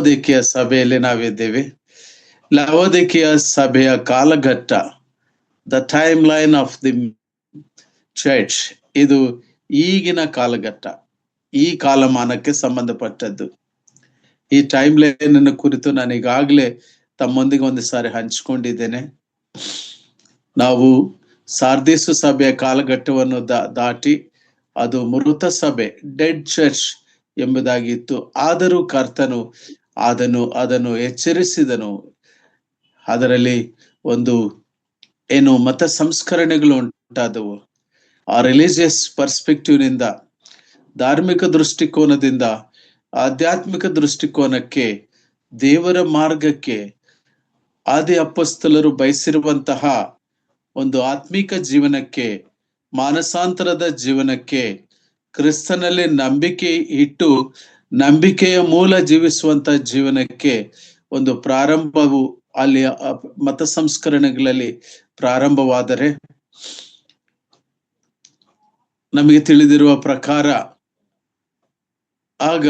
ಲವೋದಿಕೀಯ ಸಭೆಯಲ್ಲಿ ನಾವಿದ್ದೇವೆ. ಲವೋದಿಕೀಯ ಸಭೆಯ ಕಾಲಘಟ್ಟ, the time line of the church, ಇದು ಈಗಿನ ಕಾಲಘಟ್ಟ, ಈ ಕಾಲಮಾನಕ್ಕೆ ಸಂಬಂಧಪಟ್ಟದ್ದು. ಈ ಟೈಮ್ ಲೈನ್ ಅನ್ನು ಕುರಿತು ನಾನು ಈಗಾಗಲೇ ತಮ್ಮೊಂದಿಗೆ ಒಂದು ಸಾರಿ ಹಂಚಿಕೊಂಡಿದ್ದೇನೆ. ನಾವು ಸಾರ್ದಿಸು ಸಭೆಯ ಕಾಲಘಟ್ಟವನ್ನು ದಾಟಿ ಅದು ಮೃತ ಸಭೆ, ಡೆಡ್ ಚರ್ಚ್ ಎಂಬುದಾಗಿತ್ತು. ಆದರೂ ಕರ್ತನು ಅದನ್ನು ಎಚ್ಚರಿಸಿದನು. ಅದರಲ್ಲಿ ಒಂದು ಮತ ಸಂಸ್ಕರಣೆಗಳು ಉಂಟಾದವು. ಆ ರಿಲಿಜಿಯಸ್ ಪರ್ಸ್ಪೆಕ್ಟಿವ್ ನಿಂದ, ಧಾರ್ಮಿಕ ದೃಷ್ಟಿಕೋನದಿಂದ ಆಧ್ಯಾತ್ಮಿಕ ದೃಷ್ಟಿಕೋನಕ್ಕೆ, ದೇವರ ಮಾರ್ಗಕ್ಕೆ, ಆದಿ ಅಪೊಸ್ತಲರು ಬಯಸಿರುವಂತಹ ಒಂದು ಆತ್ಮಿಕ ಜೀವನಕ್ಕೆ, ಮಾನಸಾಂತರದ ಜೀವನಕ್ಕೆ, ಕ್ರಿಸ್ತನಲ್ಲಿ ನಂಬಿಕೆ ಇಟ್ಟು ನಂಬಿಕೆಯ ಮೂಲ ಜೀವಿಸುವಂತ ಜೀವನಕ್ಕೆ ಒಂದು ಪ್ರಾರಂಭವು ಅಲ್ಲಿ ಮತ ಸಂಸ್ಕರಣೆಗಳಲ್ಲಿ ಪ್ರಾರಂಭವಾದರೆ, ನಮಗೆ ತಿಳಿದಿರುವ ಪ್ರಕಾರ ಆಗ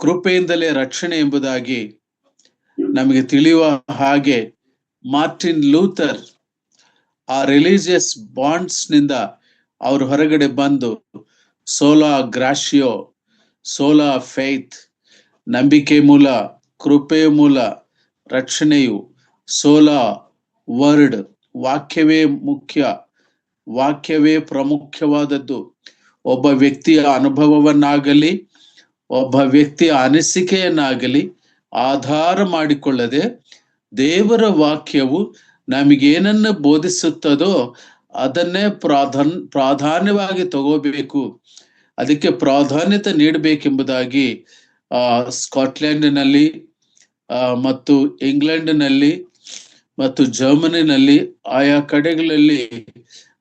ಕೃಪೆಯಿಂದಲೇ ರಕ್ಷಣೆ ಎಂಬುದಾಗಿ ನಮಗೆ ತಿಳಿಯುವ ಹಾಗೆ ಮಾರ್ಟಿನ್ ಲೂಥರ್ ಆ ರಿಲಿಜಿಯಸ್ ಬಾಂಡ್ಸ್ ನಿಂದ ಅವರು ಹೊರಗಡೆ ಬಂದು ಸೋಲಾ ಗ್ರಾಷಿಯೋ, ಸೋಲಾ ಫೇತ್, ನಂಬಿಕೆ ಮೂಲ, ಕೃಪೆಯ ಮೂಲ ರಕ್ಷಣೆಯು, ಸೋಲಾ ವರ್ಡ್, ವಾಕ್ಯವೇ ಮುಖ್ಯ, ವಾಕ್ಯವೇ ಪ್ರಾಮುಖ್ಯವಾದದ್ದು. ಒಬ್ಬ ವ್ಯಕ್ತಿಯ ಅನುಭವವನ್ನಾಗಲಿ ಒಬ್ಬ ವ್ಯಕ್ತಿಯ ಅನಿಸಿಕೆಯನ್ನಾಗಲಿ ಆಧಾರ ಮಾಡಿಕೊಳ್ಳದೆ ದೇವರ ವಾಕ್ಯವು ನಮಗೇನನ್ನು ಬೋಧಿಸುತ್ತದೋ ಅದನ್ನೇ ಪ್ರಾಧಾನ್ಯವಾಗಿ ತಗೋಬೇಕು, ಅದಕ್ಕೆ ಪ್ರಾಧಾನ್ಯತೆ ನೀಡಬೇಕೆಂಬುದಾಗಿ ಸ್ಕಾಟ್ಲೆಂಡ್ನಲ್ಲಿ ಮತ್ತು ಇಂಗ್ಲೆಂಡ್ನಲ್ಲಿ ಮತ್ತು ಜರ್ಮನಿನಲ್ಲಿ ಆಯಾ ಕಡೆಗಳಲ್ಲಿ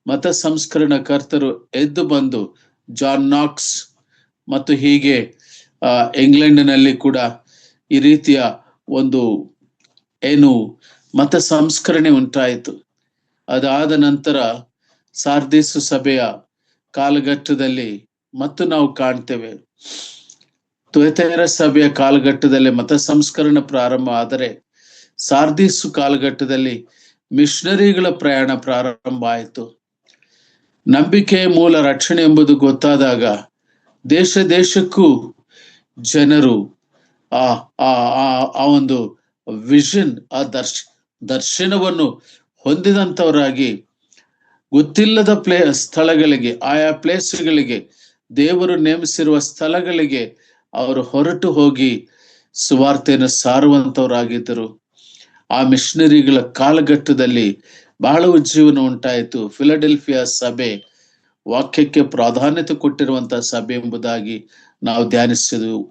ಮತ ಸಂಸ್ಕರಣ ಕರ್ತರು ಎದ್ದು ಬಂದು, ಜಾನ್ ನಾಕ್ಸ್ ಮತ್ತು ಹೀಗೆ ಇಂಗ್ಲೆಂಡ್ನಲ್ಲಿ ಕೂಡ ಈ ರೀತಿಯ ಒಂದು ಮತ ಸಂಸ್ಕರಣೆ ಉಂಟಾಯಿತು. ಅದಾದ ನಂತರ ಸಾರ್ದಿಸು ಸಭೆಯ ಕಾಲಘಟ್ಟದಲ್ಲಿ ಮತ್ತು ನಾವು ಕಾಣ್ತೇವೆ, ತುಯತೈರ ಸಭೆಯ ಕಾಲಘಟ್ಟದಲ್ಲಿ ಮತ ಸಂಸ್ಕರಣ ಪ್ರಾರಂಭ ಆದರೆ, ಸಾರ್ದಿಸು ಕಾಲಘಟ್ಟದಲ್ಲಿ ಮಿಷನರಿಗಳ ಪ್ರಯಾಣ ಪ್ರಾರಂಭ ಆಯಿತು. ನಂಬಿಕೆಯ ಮೂಲ ರಕ್ಷಣೆ ಎಂಬುದು ಗೊತ್ತಾದಾಗ ದೇಶ ದೇಶಕ್ಕೂ ಜನರು ಆ ಒಂದು ವಿಷನ್, ಆ ದರ್ಶನವನ್ನು ಹೊಂದಿದಂಥವರಾಗಿ ಗೊತ್ತಿಲ್ಲದ ಸ್ಥಳಗಳಿಗೆ, ಆಯಾ ಪ್ಲೇಸ್ಗಳಿಗೆ, ದೇವರು ನೇಮಿಸಿರುವ ಸ್ಥಳಗಳಿಗೆ ಅವರು ಹೊರಟು ಹೋಗಿ ಸುವಾರ್ತೆಯನ್ನು ಸಾರುವಂತವರಾಗಿದ್ದರು. ಆ ಮಿಷನರಿಗಳ ಕಾಲಘಟ್ಟದಲ್ಲಿ ಬಹಳ ಉಜ್ಜೀವನ ಉಂಟಾಯಿತು. ಫಿಲಡೆಲ್ಫಿಯಾ ಸಭೆ ವಾಕ್ಯಕ್ಕೆ ಪ್ರಾಧಾನ್ಯತೆ ಕೊಟ್ಟಿರುವಂತಹ ಸಭೆ ಎಂಬುದಾಗಿ ನಾವು ಧ್ಯಾನಿಸಿದೆವು.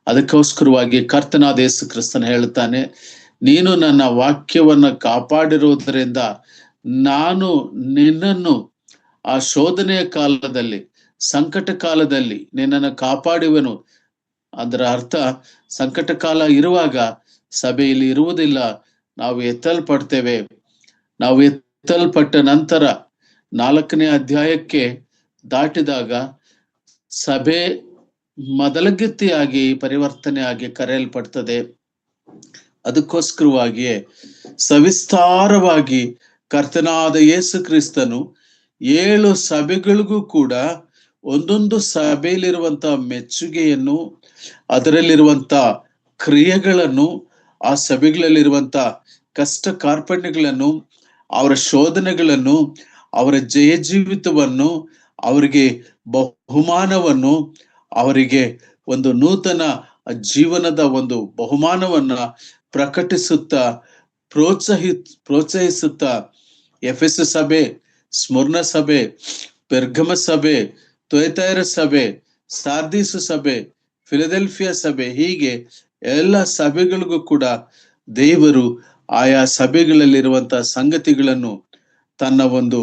ಅದಕ್ಕೋಸ್ಕರವಾಗಿ ಕರ್ತನಾದ ಯೇಸು ಕ್ರಿಸ್ತನು ಹೇಳುತ್ತಾನೆ, ನೀನು ನನ್ನ ವಾಕ್ಯವನ್ನ ಕಾಪಾಡಿರುವುದರಿಂದ ನಾನು ನಿನ್ನನ್ನು ಆ ಶೋಧನೆಯ ಕಾಲದಲ್ಲಿ, ಸಂಕಟ ಕಾಲದಲ್ಲಿ ನಿನ್ನನ್ನು ಕಾಪಾಡುವೆನು. ಅದರ ಅರ್ಥ, ಸಂಕಟ ಕಾಲ ಇರುವಾಗ ಸಭೆಯಲ್ಲಿ ಇರುವುದಿಲ್ಲ, ನಾವು ಎತ್ತಲ್ಪಡ್ತೇವೆ. ನಾವು ಎತ್ತಲ್ಪಟ್ಟ ನಂತರ 4ನೇ ಅಧ್ಯಾಯಕ್ಕೆ ದಾಟಿದಾಗ ಸಭೆ ಮೊದಲಗತಿಯಾಗಿ ಪರಿವರ್ತನೆ ಆಗಿ ಕರೆಯಲ್ಪಡ್ತದೆ. ಅದಕ್ಕೋಸ್ಕರವಾಗಿಯೇ ಸವಿಸ್ತಾರವಾಗಿ ಕರ್ತನಾದ ಯೇಸು ಕ್ರಿಸ್ತನು 7 ಸಭೆಗಳಿಗೂ ಕೂಡ ಒಂದೊಂದು ಸಭೆಯಲ್ಲಿರುವಂತಹ ಮೆಚ್ಚುಗೆಯನ್ನು, ಅದರಲ್ಲಿರುವಂತ ಕ್ರಿಯೆಗಳನ್ನು, ಆ ಸಭೆಗಳಲ್ಲಿರುವಂತ ಕಷ್ಟ ಕಾರ್ಪಣ್ಯಗಳನ್ನು, ಅವರ ಶೋಧನೆಗಳನ್ನು, ಅವರ ಜಯ ಜೀವಿತವನ್ನು, ಅವರಿಗೆ ಬಹುಮಾನವನ್ನು, ಅವರಿಗೆ ಒಂದು ನೂತನ ಜೀವನದ ಒಂದು ಬಹುಮಾನವನ್ನ ಪ್ರಕಟಿಸುತ್ತಾ ಪ್ರೋತ್ಸಾಹಿಸುತ್ತಾ ಎಫೆಸ ಸಭೆ, ಸ್ಮುರ್ನ ಸಭೆ, ಪೆರ್ಗಮ ಸಭೆ, ತುಯತೈರ ಸಭೆ, ಸಾರ್ದಿಸು ಸಭೆ, ಫಿಲಡೆಲ್ಫಿಯಾ ಸಭೆ, ಹೀಗೆ ಎಲ್ಲ ಸಭೆಗಳಿಗೂ ಕೂಡ ದೇವರು ಆಯಾ ಸಭೆಗಳಲ್ಲಿರುವಂತಹ ಸಂಗತಿಗಳನ್ನು ತನ್ನ ಒಂದು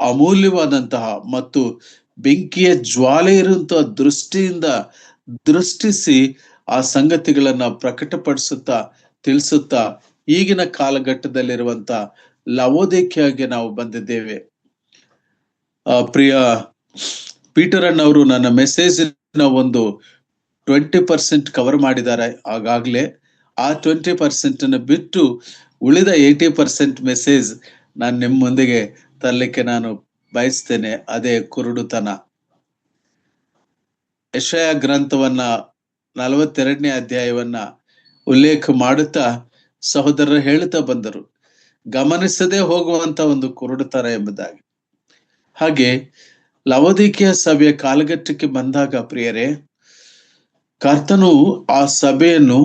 ಅಮೂಲ್ಯವಾದಂತಹ ಮತ್ತು ಬೆಂಕಿಯ ಜ್ವಾಲೆ ಇರುವಂತಹ ದೃಷ್ಟಿಯಿಂದ ದೃಷ್ಟಿಸಿ ಆ ಸಂಗತಿಗಳನ್ನ ಪ್ರಕಟಪಡಿಸುತ್ತಾ ತಿಳಿಸುತ್ತಾ ಈಗಿನ ಕಾಲಘಟ್ಟದಲ್ಲಿರುವಂತ ಲವೋದಿಕೀಯಗೆ ನಾವು ಬಂದಿದ್ದೇವೆ. ಪ್ರಿಯ ಪೀಟರ್ ಅಣ್ಣವರು ನನ್ನ ಮೆಸೇಜಿನ ಒಂದು 20% ಕವರ್ ಮಾಡಿದ್ದಾರೆ ಆಗಾಗ್ಲೇ. ಆ 20% ಬಿಟ್ಟು ಉಳಿದ 80% ಮೆಸೇಜ್ ನಾನು ನಿಮ್ಮ ಮುಂದಿಗೆ ತರಲಿಕ್ಕೆ ನಾನು ಬಯಸ್ತೇನೆ. ಅದೇ ಕುರುಡುತನ. ಯೆಶಾಯ ಗ್ರಂಥವನ್ನ 42ನೇ ಅಧ್ಯಾಯವನ್ನ ಉಲ್ಲೇಖ ಮಾಡುತ್ತಾ ಸಹೋದರರು ಹೇಳುತ್ತಾ ಬಂದರು, ಗಮನಿಸದೆ ಹೋಗುವಂತ ಒಂದು ಕುರುಡುತನ ಎಂಬುದಾಗಿ. ಹಾಗೆ ಲವೋದಿಕೀಯ ಸಭೆಯ ಕಾಲಘಟ್ಟಕ್ಕೆ ಬಂದಾಗ ಪ್ರಿಯರೇ, ಕರ್ತನು ಆ ಸಭೆಯನ್ನು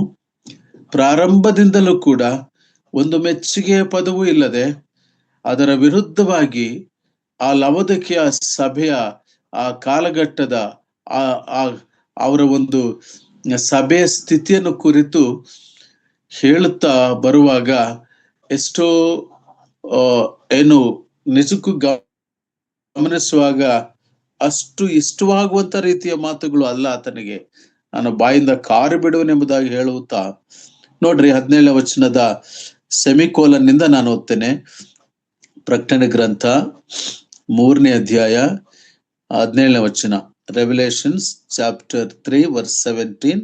ಪ್ರಾರಂಭದಿಂದಲೂ ಕೂಡ ಒಂದು ಮೆಚ್ಚುಗೆಯ ಪದವೂ ಇಲ್ಲದೆ ಅದರ ವಿರುದ್ಧವಾಗಿ ಆ ಲವೋದಿಕೀಯ ಸಭೆಯ ಆ ಕಾಲಘಟ್ಟದ ಅವರ ಒಂದು ಸಭೆಯ ಸ್ಥಿತಿಯನ್ನು ಕುರಿತು ಹೇಳುತ್ತಾ ಬರುವಾಗ ಎಷ್ಟೋ ಏನು ನಿಜಕ್ಕೂ ಗಮನಿಸುವಾಗ ಅಷ್ಟು ಇಷ್ಟವಾಗುವಂತ ರೀತಿಯ ಮಾತುಗಳು ಅಲ್ಲ ಆತನಿಗೆ. ನಾನು ಬಾಯಿಂದ ಕಾರು ಬಿಡುವನೆಂಬುದಾಗಿ ಹೇಳುತ್ತಾ ನೋಡ್ರಿ 17ನೇ ವಚನದ ಸೆಮಿಕೋಲನ್ನಿಂದ ನಾನು ಓದ್ತೇನೆ. ಪ್ರಕಟಣೆ ಗ್ರಂಥ 3ನೇ ಅಧ್ಯಾಯ 17ನೇ ವಚನ. Revelations chapter 3 verse 17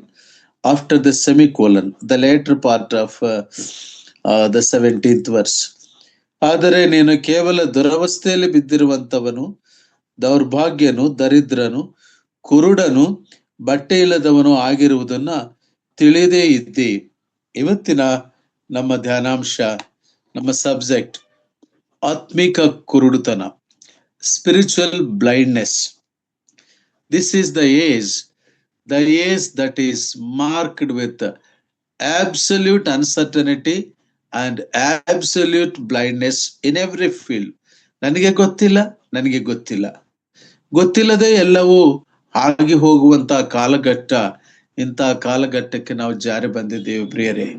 after the semicolon, the later part of the 17th verse. ಆದರೆ ನೀನು ಕೇವಲ ದುರವಸ್ಥೆಯಲ್ಲಿ ಬಿದ್ದಿರುವಂತವನು, ದೌರ್ಭಾಗ್ಯನು, ದರಿದ್ರನು, ಕುರುಡನು, ಬಟ್ಟೆ ಇಲ್ಲದವನು ಆಗಿರುವುದನ್ನ ತಿಳಿದೇ ಇದ್ದಿ. ಇವತ್ತಿನ ನಮ್ಮ ಧ್ಯಾನಾಂಶ, ನಮ್ಮ ಸಬ್ಜೆಕ್ಟ್ ಆತ್ಮಿಕ ಕುರುಡುತನ, spiritual blindness. This is the age that is marked with absolute uncertainty and absolute blindness in every field. ನನಗೆ ಗೊತ್ತಿಲ್ಲದೆ ಎಲ್ಲವೂ ಆಗಿ ಹೋಗುವಂತ ಕಾಲಘಟ್ಟ. ಇಂಥ ಕಾಲಘಟ್ಟಕ್ಕೆ ನಾವು ಜಾರಿ ಬಂದಿದ್ದೇವೆ ಪ್ರಿಯರೇ.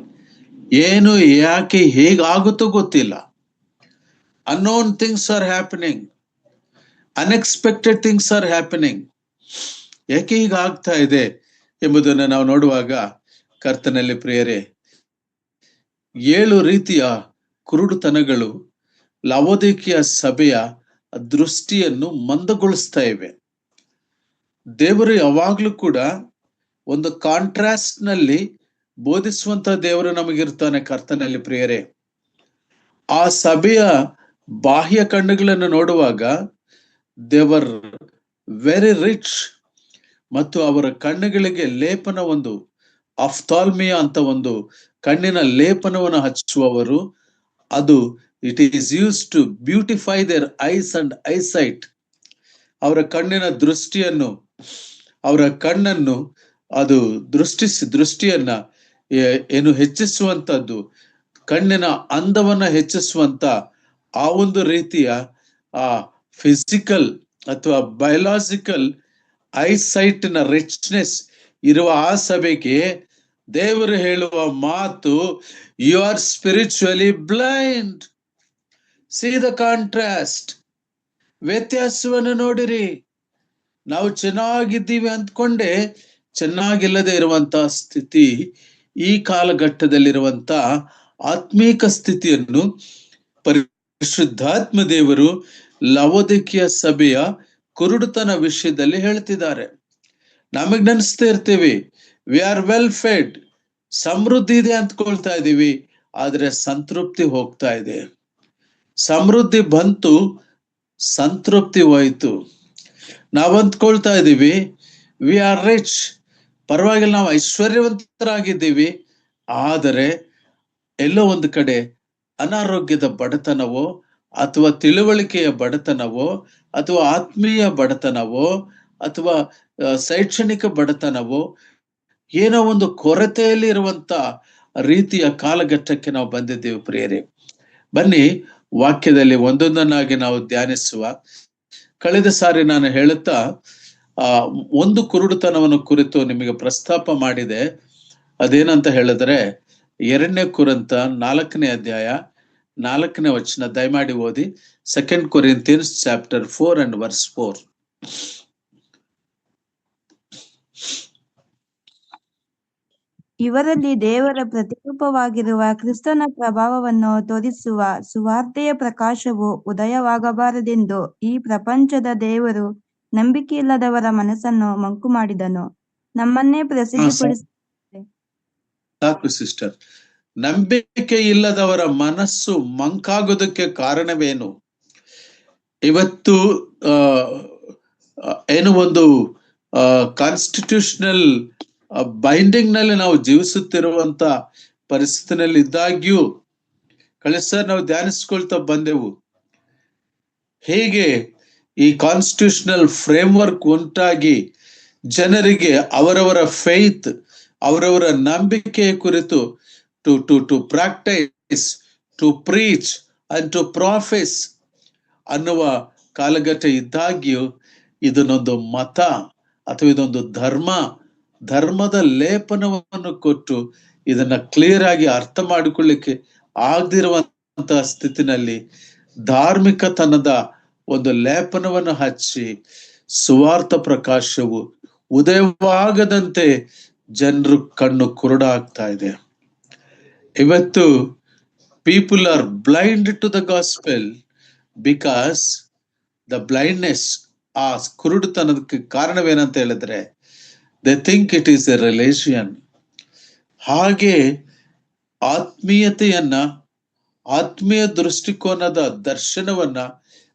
ಏನು ಯಾಕೆ ಹೇಗಾಗುತ್ತೋ ಗೊತ್ತಿಲ್ಲ. unknown things are happening, unexpected things are happening. ಯಾಕೆ ಹೀಗಾಗ್ತಾ ಇದೆ ಎಂಬುದನ್ನು ನಾವು ನೋಡುವಾಗ ಕರ್ತನಲ್ಲಿ ಪ್ರಿಯರೇ, 7 ರೀತಿಯ ಕುರುಡುತನಗಳು ಲವೋದಿಕೀಯ ಸಭೆಯ ದೃಷ್ಟಿಯನ್ನು ಮಂದಗೊಳಿಸ್ತಾ ಇವೆ. ದೇವರು ಯಾವಾಗ್ಲೂ ಕೂಡ ಒಂದು ಕಾಂಟ್ರಾಸ್ಟ್ ನಲ್ಲಿ ಬೋಧಿಸುವಂತ ದೇವರು ನಮಗಿರ್ತಾನೆ ಕರ್ತನಲ್ಲಿ ಪ್ರಿಯರೇ. ಆ ಸಭೆಯ ಬಾಹ್ಯ ಕಣ್ಣುಗಳನ್ನು ನೋಡುವಾಗ ದೇವರ್ ವೆರಿ ರಿಚ್, ಮತ್ತು ಅವರ ಕಣ್ಣುಗಳಿಗೆ ಲೇಪನ, ಒಂದು ಅಫ್ತಾಲ್ಮಿಯಾ ಅಂತ ಒಂದು ಕಣ್ಣಿನ ಲೇಪನವನ್ನು ಹಚ್ಚುವವರು. ಅದು it is use to beautify their eyes and eyesight. ಅವರ ಕಣ್ಣಿನ ದೃಷ್ಟಿಯನ್ನು, ಅವರ ಕಣ್ಣನ್ನು ಅದು ದೃಷ್ಟಿಯನ್ನ ಏನು ಹೆಚ್ಚಿಸುವಂತದ್ದು, ಕಣ್ಣಿನ ಅಂದವನ್ನ ಹೆಚ್ಚಿಸುವಂತ ಆ ಒಂದು ರೀತಿಯ ಆ ಫಿಸಿಕಲ್ ಅಥವಾ ಬಯೋಲಾಜಿಕಲ್ ಐಸೈಟ್ ನ ರಿಚ್ನೆಸ್ ಇರುವ ಆ ಸಭೆಗೆ ದೇವರು ಹೇಳುವ ಮಾತು, you are spiritually blind. See the contrast. ವ್ಯತ್ಯಾಸವನ್ನು ನೋಡಿರಿ. ನಾವು ಚೆನ್ನಾಗಿದ್ದೀವಿ ಅಂದ್ಕೊಂಡೆ ಚೆನ್ನಾಗಿಲ್ಲದೆ ಇರುವಂತ ಸ್ಥಿತಿ, ಈ ಕಾಲಘಟ್ಟದಲ್ಲಿರುವಂತ ಆತ್ಮೀಕ ಸ್ಥಿತಿಯನ್ನು ಪರಿಶುದ್ಧಾತ್ಮ ದೇವರು ಲವೋದಿಕೀಯ ಸಭೆಯ ಕುರುಡುತನ ವಿಷಯದಲ್ಲಿ ಹೇಳ್ತಿದ್ದಾರೆ. ನಮಗ್ ನೆನೆಸ್ತಾ ಇರ್ತೀವಿ, ವಿ ಆರ್ ವೆಲ್ ಫೆಡ್, ಸಮೃದ್ಧಿ ಇದೆ ಅಂದ್ಕೊಳ್ತಾ ಇದೀವಿ, ಆದ್ರೆ ಸಂತೃಪ್ತಿ ಹೋಗ್ತಾ ಇದೆ. ಸಮೃದ್ಧಿ ಬಂತು, ಸಂತೃಪ್ತಿ ಹೋಯ್ತು. ನಾವ್ ಅಂದ್ಕೊಳ್ತಾ ಇದೀವಿ ವಿ ಆರ್ ರಿಚ್, ಪರವಾಗಿಲ್ಲ, ನಾವು ಐಶ್ವರ್ಯವಂತರಾಗಿದ್ದೀವಿ, ಆದರೆ ಎಲ್ಲೋ ಒಂದು ಕಡೆ ಅನಾರೋಗ್ಯದ ಬಡತನವೋ ಅಥವಾ ತಿಳುವಳಿಕೆಯ ಬಡತನವೋ ಅಥವಾ ಆತ್ಮೀಯ ಬಡತನವೋ ಅಥವಾ ಶೈಕ್ಷಣಿಕ ಬಡತನವೋ, ಏನೋ ಒಂದು ಕೊರತೆಯಲ್ಲಿ ಇರುವಂತ ರೀತಿಯ ಕಾಲಘಟ್ಟಕ್ಕೆ ನಾವು ಬಂದಿದ್ದೇವೆ ಪ್ರಿಯರೇ. ಬನ್ನಿ ವಾಕ್ಯದಲ್ಲಿ ಒಂದೊಂದನ್ನಾಗಿ ನಾವು ಧ್ಯಾನಿಸುವ. ಕಳೆದ ಸಾರಿ ನಾನು ಹೇಳುತ್ತಾ ಒಂದು ಕುರುಡುತನವನ್ನು ಕುರಿತು ನಿಮಗೆ ಪ್ರಸ್ತಾಪ ಮಾಡಿದೆ. ಅದೇನಂತ ಹೇಳಿದ್ರೆ 2ನೇ ಕೊರಿಂಥ 4ನೇ ಅಧ್ಯಾಯ 4ನೇ ವಚನ. ದಯಮಾಡಿ ಓದಿ. 2 Corinthians chapter 4 and verse 4. ಇವರಲ್ಲಿ ದೇವರ ಪ್ರತಿರೂಪವಾಗಿರುವ ಕ್ರಿಸ್ತನ ಪ್ರಭಾವವನ್ನು ತೋರಿಸುವ ಸುವಾರ್ತೆಯ ಪ್ರಕಾಶವು ಉದಯವಾಗಬಾರದೆಂದು ಈ ಪ್ರಪಂಚದ ದೇವರು ನಂಬಿಕೆಯಿಲ್ಲದವರ ಮನಸ್ಸನ್ನು ಮಂಕು ಮಾಡಿದನು. ನಮ್ಮನ್ನೇ ಪ್ರಸಿದ್ಧಿಪಡಿಸುತ್ತದೆ. ಸಾಕು ಸಿಸ್ಟರ್. ನಂಬಿಕೆ ಇಲ್ಲದವರ ಮನಸ್ಸು ಮಂಕಾಗೋದಕ್ಕೆ ಕಾರಣವೇನು? ಇವತ್ತು ಏನು ಒಂದು ಕಾನ್ಸ್ಟಿಟ್ಯೂಷನಲ್ ಬೈಂಡಿಂಗ್ ನಲ್ಲಿ ನಾವು ಜೀವಿಸುತ್ತಿರುವಂತ ಪರಿಸ್ಥಿತಿನಲ್ಲಿ ಇದ್ದಾಗ್ಯೂ ಕಳಿಸ ನಾವು ಧ್ಯಾನಿಸ್ಕೊಳ್ತಾ ಬಂದೆವು. ಹೇಗೆ ಈ ಕಾನ್ಸ್ಟಿಟ್ಯೂಷನಲ್ ಫ್ರೇಮ್ವರ್ಕ್ ಉಂಟಾಗಿ ಜನರಿಗೆ ಅವರವರ ಫೇತ್, ಅವರವರ ನಂಬಿಕೆಯ ಕುರಿತು to practise, to preach and to profess ಅನ್ನುವ ಕಾಲಘಟ್ಟ ಇದ್ದಾಗ್ಯೂ ಇದನ್ನೊಂದು ಮತ ಅಥವಾ ಇದೊಂದು ಧರ್ಮದ ಲೇಪನವನ್ನು ಕೊಟ್ಟು ಇದನ್ನ ಕ್ಲಿಯರ್ ಆಗಿ ಅರ್ಥ ಮಾಡಿಕೊಳ್ಳಿಕ್ಕೆ ಆಗದಿರುವಂತಹ ಸ್ಥಿತಿನಲ್ಲಿ ಧಾರ್ಮಿಕತನದ ಒಂದು ಲೇಪನವನ್ನು ಹಚ್ಚಿ ಸುವಾರ್ಥ ಪ್ರಕಾಶವು ಉದಯವಾಗದಂತೆ ಜನರು ಕಣ್ಣು ಕುರುಡಾಗ್ತಾ ಇದೆ. ಇವತ್ತು people are blind to the gospel because the blindness, ಆ ಕುರುಡುತನದಕ್ಕೆ ಕಾರಣವೇನಂತ ಹೇಳಿದ್ರೆ they think it is a religion. ಹಾಗೆ ಆತ್ಮೀಯ ದೃಷ್ಟಿಕೋನದ ದರ್ಶನವನ್ನ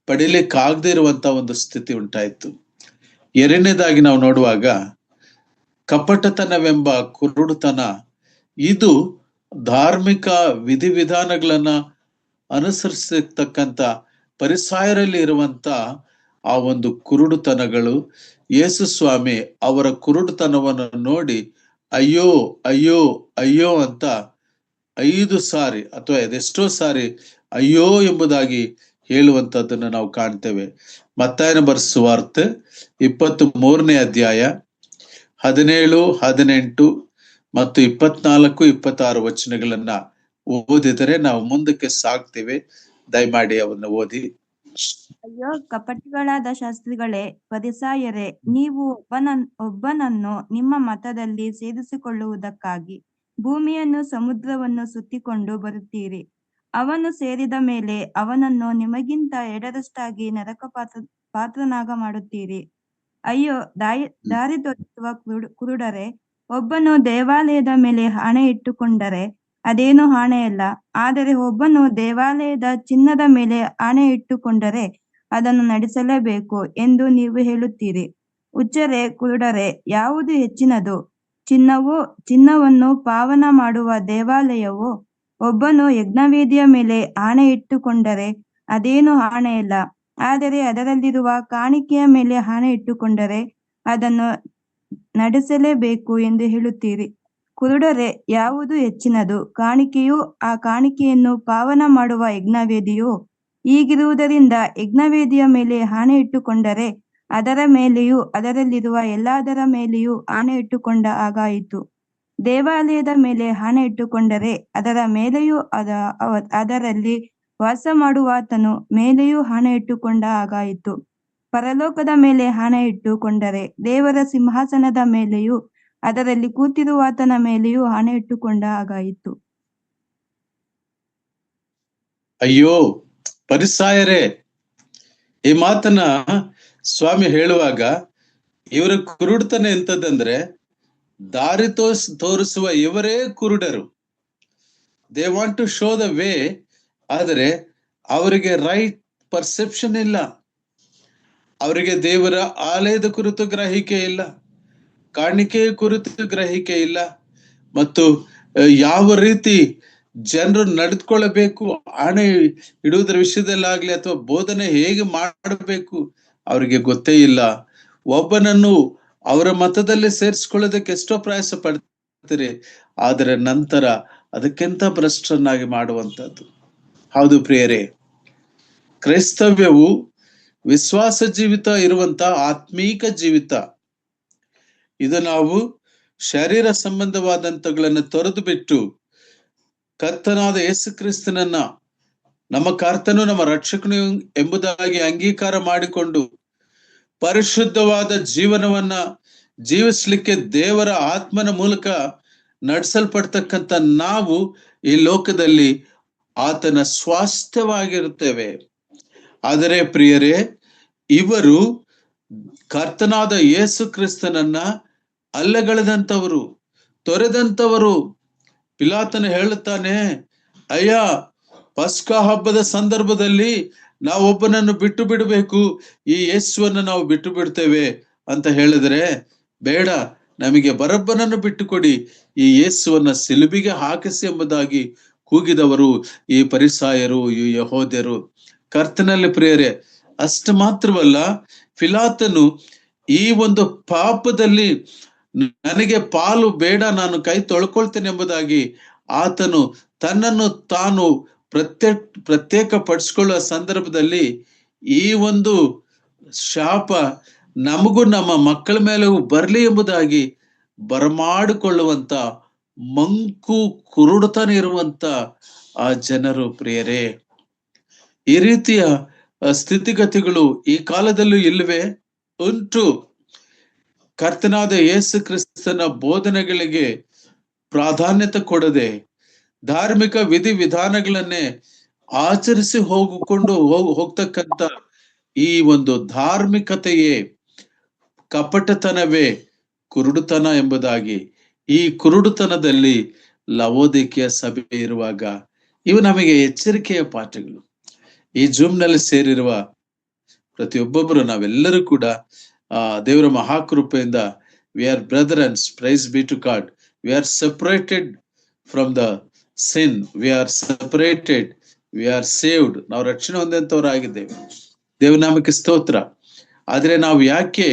ಪಡೀಲಿಕ್ಕಾಗದೇ ಇರುವಂತ ಒಂದು ಸ್ಥಿತಿ ಉಂಟಾಯ್ತು. ಎರಡನೇದಾಗಿ ನಾವು ನೋಡುವಾಗ ಕಪಟತನವೆಂಬ ಕುರುಡುತನ, ಇದು ಧಾರ್ಮಿಕ ವಿಧಿವಿಧಾನಗಳನ್ನ ಅನುಸರಿಸತಕ್ಕಂತ ಪರಿಸಾಯರಲ್ಲಿ ಇರುವಂತ ಆ ಒಂದು ಕುರುಡುತನಗಳು. ಯೇಸು ಸ್ವಾಮಿ ಅವರ ಕುರುಡುತನವನ್ನು ನೋಡಿ ಅಯ್ಯೋ ಅಯ್ಯೋ ಅಯ್ಯೋ ಅಂತ 5 ಸಾರಿ ಅಥವಾ ಅದೆಷ್ಟೋ ಸಾರಿ ಅಯ್ಯೋ ಎಂಬುದಾಗಿ ಹೇಳುವಂತದ್ದನ್ನು ನಾವು ಕಾಣ್ತೇವೆ. ಮತ್ತಾಯನ ಬರೆದ ಸುವಾರ್ತೆ 23ನೇ ಅಧ್ಯಾಯ 17, 18 ಮತ್ತು 24, 26 ವಚನಗಳನ್ನ ಓದಿದರೆ ನಾವು ಮುಂದಕ್ಕೆ ಸಾಗ್ತೇವೆ. ದಯಮಾಡಿ ಅವನ್ನ ಓದಿ. ಅಯ್ಯೋ ಕಪಟಿಗಳಾದ ಶಾಸ್ತ್ರಿಗಳೇ, ಫರಿಸಾಯರೇ, ನೀವು ಒಬ್ಬನನ್ನು ನಿಮ್ಮ ಮತದಲ್ಲಿ ಸೇರಿಸಿಕೊಳ್ಳುವುದಕ್ಕಾಗಿ ಭೂಮಿಯನ್ನು ಸಮುದ್ರವನ್ನು ಸುತ್ತಿಕೊಂಡು ಬರುತ್ತೀರಿ. ಅವನು ಸೇರಿದ ಮೇಲೆ ಅವನನ್ನು ನಿಮಗಿಂತ 2ರಷ್ಟಾಗಿ ನರಕ ಪಾತ್ರನಾಗ ಮಾಡುತ್ತೀರಿ. ಅಯ್ಯೋ ದಾರಿ ತೋರಿಸುವ ಕುರುಡರೇ, ಒಬ್ಬನು ದೇವಾಲಯದ ಮೇಲೆ ಆಣೆ ಇಟ್ಟುಕೊಂಡರೆ ಅದೇನು ಆಣೆಯಲ್ಲ, ಆದರೆ ಒಬ್ಬನು ದೇವಾಲಯದ ಚಿನ್ನದ ಮೇಲೆ ಆಣೆ ಇಟ್ಟುಕೊಂಡರೆ ಅದನ್ನು ನಡೆಸಲೇಬೇಕು ಎಂದು ನೀವು ಹೇಳುತ್ತೀರಿ. ಹುಚ್ಚರೇ, ಕುರುಡರೇ, ಯಾವುದು ಹೆಚ್ಚಿನದು? ಚಿನ್ನವನ್ನು ಪಾವನ ಮಾಡುವ ದೇವಾಲಯವೋ? ಒಬ್ಬನು ಯಜ್ಞವೇದಿಯ ಮೇಲೆ ಆಣೆ ಇಟ್ಟುಕೊಂಡರೆ ಅದೇನು ಆಣೆಯಲ್ಲ, ಆದರೆ ಅದರಲ್ಲಿರುವ ಕಾಣಿಕೆಯ ಮೇಲೆ ಆಣೆ ಇಟ್ಟುಕೊಂಡರೆ ಅದನ್ನು ನಡೆಸಲೇಬೇಕು ಎಂದು ಹೇಳುತ್ತೀರಿ. ಕುರುಡರೇ, ಯಾವುದು ಹೆಚ್ಚಿನದು? ಕಾಣಿಕೆಯು, ಆ ಕಾಣಿಕೆಯನ್ನು ಪಾವನ ಮಾಡುವ ಯಜ್ಞವೇದಿಯೋ? ಹೀಗಿರುವುದರಿಂದ ಯಜ್ಞವೇದಿಯ ಮೇಲೆ ಆಣೆ ಇಟ್ಟುಕೊಂಡರೆ ಅದರ ಮೇಲೆಯೂ ಅದರಲ್ಲಿರುವ ಎಲ್ಲದರ ಮೇಲೆಯೂ ಆಣೆ ಇಟ್ಟುಕೊಂಡ ಹಾಗಾಯಿತು. ದೇವಾಲಯದ ಮೇಲೆ ಆಣೆ ಇಟ್ಟುಕೊಂಡರೆ ಅದರ ಮೇಲೆಯೂ ಅದರಲ್ಲಿ ವಾಸ ಮಾಡುವಾತನು ಮೇಲೆಯೂ ಆಣೆ ಇಟ್ಟುಕೊಂಡ ಹಾಗಾಯಿತು. ಪರಲೋಕದ ಮೇಲೆ ಆಣೆ ಇಟ್ಟುಕೊಂಡರೆ ದೇವರ ಸಿಂಹಾಸನದ ಮೇಲೆಯೂ ಅದರಲ್ಲಿ ಕೂತಿರುವಾತನ ಮೇಲೆಯೂ ಆಣೆ ಇಟ್ಟುಕೊಂಡ ಹಾಗಾಯಿತು. ಅಯ್ಯೋ ಪರಿಸಾಯರೇ, ಈ ಮಾತನ್ನ ಸ್ವಾಮಿ ಹೇಳುವಾಗ ಇವರ ಕುರುಡುತನ ಎಂತದಂದ್ರೆ ದಾರಿ ತೋರಿಸುವ ಇವರೇ ಕುರುಡರು. They want to show the way, ಆದರೆ ಅವರಿಗೆ ರೈಟ್ ಪರ್ಸೆಪ್ಷನ್ ಇಲ್ಲ. ಅವರಿಗೆ ದೇವರ ಆಲಯದ ಕುರಿತು ಗ್ರಹಿಕೆ ಇಲ್ಲ, ಕಾಣಿಕೆಯ ಕುರಿತು ಗ್ರಹಿಕೆ ಇಲ್ಲ, ಮತ್ತು ಯಾವ ರೀತಿ ಜನರು ನಡೆದುಕೊಳ್ಳಬೇಕು, ಆಣೆ ಇಡುವುದರ ವಿಷಯದಲ್ಲಾಗ್ಲಿ ಅಥವಾ ಬೋಧನೆ ಹೇಗೆ ಮಾಡಬೇಕು ಅವರಿಗೆ ಗೊತ್ತೇ ಇಲ್ಲ. ಒಬ್ಬನನ್ನು ಅವರ ಮತದಲ್ಲಿ ಸೇರಿಸಿಕೊಳ್ಳೋದಕ್ಕೆ ಎಷ್ಟೋ ಪ್ರಯಾಸ ಪಡ್ತೀರಿ, ಆದರೆ ನಂತರ ಅದಕ್ಕಿಂತ ಭ್ರಷ್ಟರನ್ನಾಗಿ ಮಾಡುವಂಥದ್ದು. ಹೌದು ಪ್ರಿಯರೇ, ಕ್ರೈಸ್ತವ್ಯವು ವಿಶ್ವಾಸ ಜೀವಿತ ಇರುವಂತ ಆತ್ಮೀಕ ಜೀವಿತ. ಇದು ನಾವು ಶರೀರ ಸಂಬಂಧವಾದಂತಗಳನ್ನು ತೊರೆದು ಬಿಟ್ಟು ಕರ್ತನಾದ ಯೇಸು ಕ್ರಿಸ್ತನನ್ನ ನಮ್ಮ ಕರ್ತನು ನಮ್ಮ ರಕ್ಷಕನು ಎಂಬುದಾಗಿ ಅಂಗೀಕಾರ ಮಾಡಿಕೊಂಡು ಪರಿಶುದ್ಧವಾದ ಜೀವನವನ್ನ ಜೀವಿಸ್ಲಿಕ್ಕೆ ದೇವರ ಆತ್ಮನ ಮೂಲಕ ನಡೆಸಲ್ಪಡ್ತಕ್ಕಂಥ ನಾವು ಈ ಲೋಕದಲ್ಲಿ ಆತನ ಸ್ವಾಸ್ಥ್ಯವಾಗಿರುತ್ತೇವೆ. ಆದರೆ ಪ್ರಿಯರೇ, ಇವರು ಕರ್ತನಾದ ಯೇಸು ಕ್ರಿಸ್ತನನ್ನ ಅಲ್ಲಗಳೆದಂಥವರು, ತೊರೆದಂಥವರು. ಪಿಲಾತನು ಹೇಳುತ್ತಾನೆ, ಅಯ್ಯ, ಪಸ್ಕ ಹಬ್ಬದ ಸಂದರ್ಭದಲ್ಲಿ ನಾವೊಬ್ಬನನ್ನು ಬಿಟ್ಟು ಬಿಡಬೇಕು, ಈ ಯೇಸುವನ್ನು ನಾವು ಬಿಟ್ಟು ಬಿಡ್ತೇವೆ ಅಂತ ಹೇಳಿದ್ರೆ, ಬೇಡ, ನಮಗೆ ಬರಬ್ಬನನ್ನು ಬಿಟ್ಟುಕೊಡಿ, ಈ ಯೇಸುವನ್ನ ಸಿಲುಬಿಗೆ ಹಾಕಿಸಿ ಎಂಬುದಾಗಿ ಕೂಗಿದವರು ಈ ಫರಿಸಾಯರು, ಈ ಯಹೂದ್ಯರು. ಕರ್ತನಲ್ಲಿ ಪ್ರಿಯರೇ, ಅಷ್ಟು ಮಾತ್ರವಲ್ಲ, ಪಿಲಾತನು ಈ ಒಂದು ಪಾಪದಲ್ಲಿ ನನಗೆ ಪಾಲು ಬೇಡ, ನಾನು ಕೈ ತೊಳ್ಕೊಳ್ತೇನೆ ಎಂಬುದಾಗಿ ಆತನು ತನ್ನನ್ನು ತಾನು ಪ್ರತ್ಯೇಕ ಪಡಿಸ್ಕೊಳ್ಳುವ ಸಂದರ್ಭದಲ್ಲಿ ಈ ಒಂದು ಶಾಪ ನಮಗೂ ನಮ್ಮ ಮಕ್ಕಳ ಮೇಲೂ ಬರಲಿ ಎಂಬುದಾಗಿ ಬರಮಾಡಿಕೊಳ್ಳುವಂತ ಮಂಕು ಕುರುಡುತನ ಇರುವಂತ ಆ ಜನರು ಪ್ರಿಯರೇ. ಈ ರೀತಿಯ ಸ್ಥಿತಿಗತಿಗಳು ಈ ಕಾಲದಲ್ಲೂ ಇಲ್ಲವೇ? ಉಂಟು. ಕರ್ತನಾದ ಯೇಸು ಕ್ರಿಸ್ತನ ಬೋಧನೆಗಳಿಗೆ ಪ್ರಾಧಾನ್ಯತೆ ಕೊಡದೆ ಧಾರ್ಮಿಕ ವಿಧಿ ವಿಧಾನಗಳನ್ನೇ ಆಚರಿಸಿ ಹೋಗ್ತಕ್ಕಂತ ಈ ಒಂದು ಧಾರ್ಮಿಕತೆಯೇ ಕಪಟತನವೇ ಕುರುಡುತನ ಎಂಬುದಾಗಿ, ಈ ಕುರುಡುತನದಲ್ಲಿ ಲವೋದಿಕೀಯ ಸಭೆ ಇರುವಾಗ ಇವು ನಮಗೆ ಎಚ್ಚರಿಕೆಯ ಪಾಠಗಳು. ಈ ಜೂಮ್ನಲ್ಲಿ ಸೇರಿರುವ ಪ್ರತಿಯೊಬ್ಬೊಬ್ಬರು ನಾವೆಲ್ಲರೂ ಕೂಡ ದೇವರ ಮಹಾಕೃಪೆಯಿಂದ we are brothers, praise be to God. We are separated from the sin, we are separated, we are saved. ನಾವು ರಕ್ಷಣೆ ಹೊಂದಂತವರಾಗಿದ್ದೇವೆ. ದೇವನಾಮಕ್ಕೆ ಸ್ತೋತ್ರ. ಆದ್ರೆ ನಾವು ಯಾಕೆ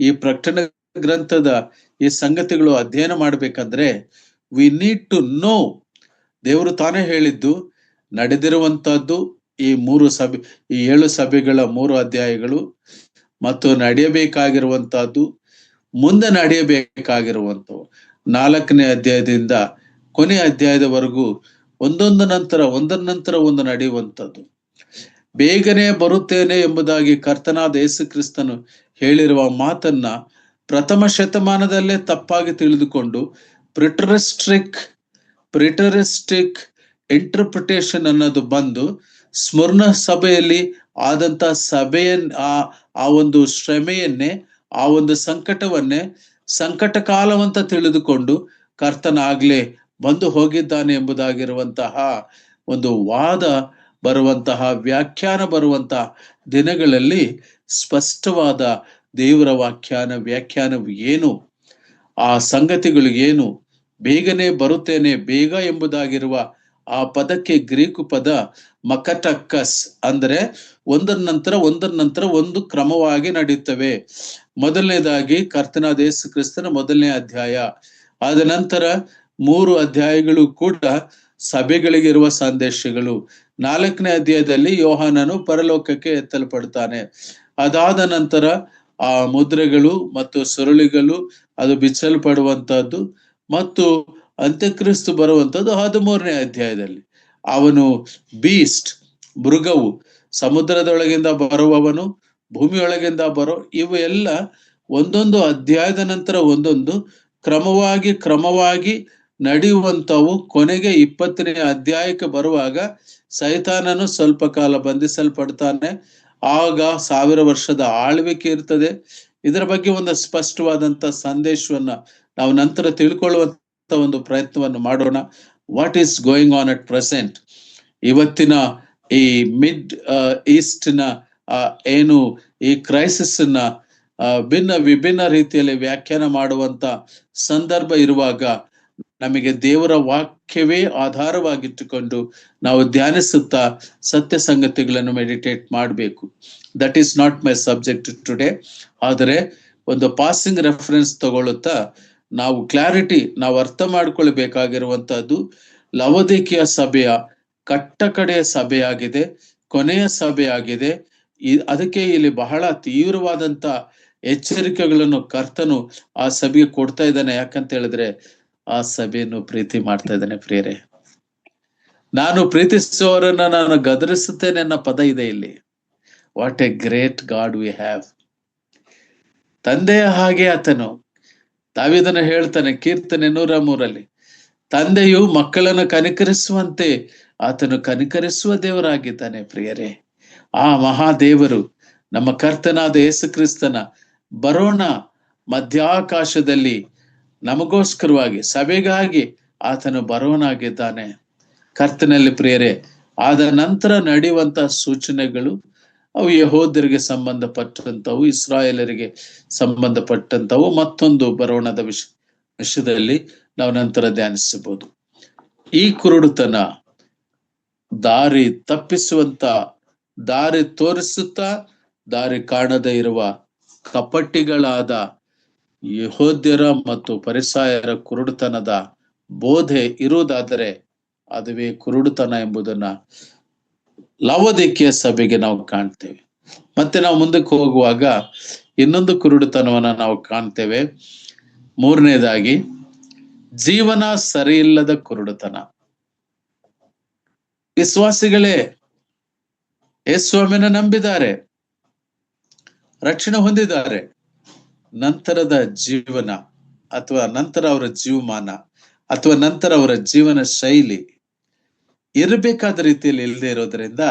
ಈ ಪ್ರಕಟಣೆ ಗ್ರಂಥದ ಈ ಸಂಗತಿಗಳು ಅಧ್ಯಯನ ಮಾಡ್ಬೇಕಂದ್ರೆ, ವಿ ನೀಡ್ ಟು ನೋ. ದೇವರು ತಾನೇ ಹೇಳಿದ್ದು, ನಡೆದಿರುವಂತಹದ್ದು ಈ 7 ಸಭೆಗಳ 3 ಅಧ್ಯಾಯಗಳು ಮತ್ತು ನಡೆಯಬೇಕಾಗಿರುವಂತಹದ್ದು, ಮುಂದೆ ನಡೆಯಬೇಕಾಗಿರುವಂಥವು 4ನೇ ಅಧ್ಯಾಯದಿಂದ ಕೊನೆಯ ಅಧ್ಯಾಯದವರೆಗೂ ಒಂದೊಂದು ನಂತರ ಒಂದು ನಡೆಯುವಂಥದ್ದು. ಬೇಗನೆ ಬರುತ್ತೇನೆ ಎಂಬುದಾಗಿ ಕರ್ತನಾದ ಯೇಸು ಕ್ರಿಸ್ತನು ಹೇಳಿರುವ ಮಾತನ್ನ ಪ್ರಥಮ ಶತಮಾನದಲ್ಲೇ ತಪ್ಪಾಗಿ ತಿಳಿದುಕೊಂಡು ಪ್ರಿಟರಿಸ್ಟಿಕ್ ಇಂಟರ್ಪ್ರಿಟೇಷನ್ ಅನ್ನೋದು ಬಂದು ಸ್ಮರ್ಣ ಸಭೆಯಲ್ಲಿ ಆದಂತ ಆ ಒಂದು ಶ್ರಮೆಯನ್ನೇ, ಆ ಒಂದು ಸಂಕಟವನ್ನೇ ಸಂಕಟ ಕಾಲವಂತ ತಿಳಿದುಕೊಂಡು ಕರ್ತನಾಗ್ಲೇ ಬಂದು ಹೋಗಿದ್ದಾನೆ ಎಂಬುದಾಗಿರುವಂತಹ ಒಂದು ವಾದ ಬರುವಂತಹ, ವ್ಯಾಖ್ಯಾನ ಬರುವಂತಹ ದಿನಗಳಲ್ಲಿ ಸ್ಪಷ್ಟವಾದ ದೇವರ ವ್ಯಾಖ್ಯಾನವು ಏನು, ಆ ಸಂಗತಿಗಳು ಏನು, ಬೇಗನೆ ಬರುತ್ತೇನೆ, ಬೇಗ ಎಂಬುದಾಗಿರುವ ಆ ಪದಕ್ಕೆ ಗ್ರೀಕು ಪದ ಮಕಟಕ್ಕಸ್, ಅಂದ್ರೆ ಒಂದರ ನಂತರ ಒಂದು ಕ್ರಮವಾಗಿ ನಡೆಯುತ್ತವೆ. ಮೊದಲನೇದಾಗಿ ಕರ್ತನಾದ ಯೇಸು ಕ್ರಿಸ್ತನ 1ನೇ ಅಧ್ಯಾಯ, ಆದ ನಂತರ 3 ಅಧ್ಯಾಯಗಳು ಕೂಡ ಸಭೆಗಳಿಗಿರುವ ಸಂದೇಶಗಳು. 4ನೇ ಅಧ್ಯಾಯದಲ್ಲಿ ಯೋಹಾನನು ಪರಲೋಕಕ್ಕೆ ಎತ್ತಲ್ಪಡ್ತಾನೆ. ಅದಾದ ನಂತರ ಆ ಮುದ್ರೆಗಳು ಮತ್ತು ಸುರುಳಿಗಳು ಅದು ಬಿಚ್ಚಲ್ಪಡುವಂತಹದ್ದು ಮತ್ತು ಅಂತ್ಯಕ್ರಿಸ್ತು ಬರುವಂತದ್ದು 13ನೇ ಅಧ್ಯಾಯದಲ್ಲಿ. ಅವನು ಬೀಸ್ಟ್, ಮೃಗವು, ಸಮುದ್ರದೊಳಗಿಂದ ಬರುವವನು, ಭೂಮಿಯೊಳಗಿಂದ ಇವು ಎಲ್ಲ ಒಂದೊಂದು ಅಧ್ಯಾಯದ ನಂತರ ಒಂದೊಂದು ಕ್ರಮವಾಗಿ ನಡೆಯುವಂಥವು. ಕೊನೆಗೆ 20ನೇ ಅಧ್ಯಾಯಕ್ಕೆ ಬರುವಾಗ ಸೈತಾನನು ಸ್ವಲ್ಪ ಕಾಲ ಬಂಧಿಸಲ್ಪಡ್ತಾನೆ. ಆಗ 1000 ವರ್ಷದ ಆಳ್ವಿಕೆ ಇರ್ತದೆ. ಇದರ ಬಗ್ಗೆ ಒಂದು ಸ್ಪಷ್ಟವಾದಂತ ಸಂದೇಶವನ್ನ ನಾವು ನಂತರ ತಿಳ್ಕೊಳ್ಳುವಂತ ಒಂದು ಪ್ರಯತ್ನವನ್ನು ಮಾಡೋಣ. What is going on at present? ಇವತ್ತಿನ ಈ ಮಿಡ್ ಈಸ್ಟ್ ನ ಏನು ಈ ಕ್ರೈಸಿಸ್ ನ ವಿಭಿನ್ನ ರೀತಿಯಲ್ಲಿ ವ್ಯಾಖ್ಯಾನ ಮಾಡುವಂತ ಸಂದರ್ಭ ಇರುವಾಗ ನಮಗೆ ದೇವರ ವಾಕ್ಯವೇ ಆಧಾರವಾಗಿಟ್ಟುಕೊಂಡು ನಾವು ಧ್ಯಾನಿಸುತ್ತಾ ಸತ್ಯ ಸಂಗತಿಗಳನ್ನು ಮೆಡಿಟೇಟ್ ಮಾಡಬೇಕು. That is not my subject today. ಆದರೆ ಒಂದು ಪಾಸಿಂಗ್ ರೆಫರೆನ್ಸ್ ತಗೊಳ್ಳುತ್ತಾ ನಾವು ನಾವು ಅರ್ಥ ಮಾಡ್ಕೊಳ್ಬೇಕಾಗಿರುವಂತಹದ್ದು, ಲವೋದಿಕೀಯ ಸಭೆಯ ಕಟ್ಟಕಡೆಯ ಸಭೆಯಾಗಿದೆ, ಕೊನೆಯ ಸಭೆಯಾಗಿದೆ. ಅದಕ್ಕೆ ಇಲ್ಲಿ ಬಹಳ ತೀವ್ರವಾದಂತ ಎಚ್ಚರಿಕೆಗಳನ್ನು ಕರ್ತನು ಆ ಸಭೆಗೆ ಕೊಡ್ತಾ ಇದ್ದಾನೆ. ಯಾಕಂತ ಹೇಳಿದ್ರೆ ಆ ಸಭೆಯನ್ನು ಪ್ರೀತಿ ಮಾಡ್ತಾ ಇದ್ದಾನೆ. ಪ್ರಿಯರೇ, ನಾನು ಪ್ರೀತಿಸುವವರನ್ನ ನಾನು ಗದರಿಸುತ್ತೇನೆ ಅನ್ನೋ ಪದ ಇದೆ ಇಲ್ಲಿ. What A great god we have. ತಂದೆಯ ಹಾಗೆ ಆತನು. ದಾವೀದನು ಹೇಳ್ತಾನೆ ಕೀರ್ತನೆ 103, ತಂದೆಯು ಮಕ್ಕಳನ್ನು ಕನಿಕರಿಸುವಂತೆ ಆತನು ಕನಿಕರಿಸುವ ದೇವರಾಗಿದ್ದಾನೆ. ಪ್ರಿಯರೇ, ಆ ಮಹಾದೇವರು ನಮ್ಮ ಕರ್ತನಾದ ಯೇಸು ಕ್ರಿಸ್ತನ ಬರೋಣ ಮಧ್ಯಾಕಾಶದಲ್ಲಿ ನಮಗೋಸ್ಕರವಾಗಿ ಸಭೆಗಾಗಿ ಆತನು ಬರುವನಾಗಿದ್ದಾನೆ. ಕರ್ತನಲ್ಲಿ ಪ್ರಿಯರೇ, ಆದ ನಂತರ ನಡೆಯುವಂತಹ ಸೂಚನೆಗಳು ಅವು ಯೆಹೂದ್ಯರಿಗೆ ಸಂಬಂಧಪಟ್ಟಂತವು, ಇಸ್ರಾಯೇಲರಿಗೆ ಸಂಬಂಧಪಟ್ಟಂತವು. ಮತ್ತೊಂದು ಬರೋಣದ ವಿಷಯದಲ್ಲಿ ನಾವು ನಂತರ ಧ್ಯಾನಿಸಬಹುದು. ಈ ಕುರುಡುತನ ದಾರಿ ತಪ್ಪಿಸುವಂತ, ದಾರಿ ತೋರಿಸುತ್ತಾ ದಾರಿ ಕಾಣದೇ ಇರುವ ಕಪಟಿಗಳಾದ ಯೆಹೂದ್ಯರ ಮತ್ತು ಫರಿಸಾಯರ ಕುರುಡುತನದ ಬೋಧೆ ಇರುವುದಾದರೆ ಅದುವೇ ಕುರುಡುತನ ಎಂಬುದನ್ನ ಲವೋದಿಕೀಯ ಸಭೆಗೆ ನಾವು ಕಾಣ್ತೇವೆ. ಮತ್ತೆ ನಾವು ಮುಂದಕ್ಕೆ ಹೋಗುವಾಗ ಇನ್ನೊಂದು ಕುರುಡುತನವನ್ನ ನಾವು ಕಾಣ್ತೇವೆ. ಮೂರನೇದಾಗಿ ಜೀವನ ಸರಿಯಿಲ್ಲದ ಕುರುಡುತನ. ವಿಶ್ವಾಸಿಗಳೇ ಯೇಸುವನ್ನು ನಂಬಿದ್ದಾರೆ, ರಕ್ಷಣೆ ಹೊಂದಿದ್ದಾರೆ, ನಂತರದ ಜೀವನ ಅಥವಾ ನಂತರ ಅವರ ಜೀವಮಾನ ಅಥವಾ ನಂತರ ಅವರ ಜೀವನ ಶೈಲಿ ಇರಬೇಕಾದ ರೀತಿಯಲ್ಲಿ ಇಲ್ಲದೆ ಇರೋದ್ರಿಂದ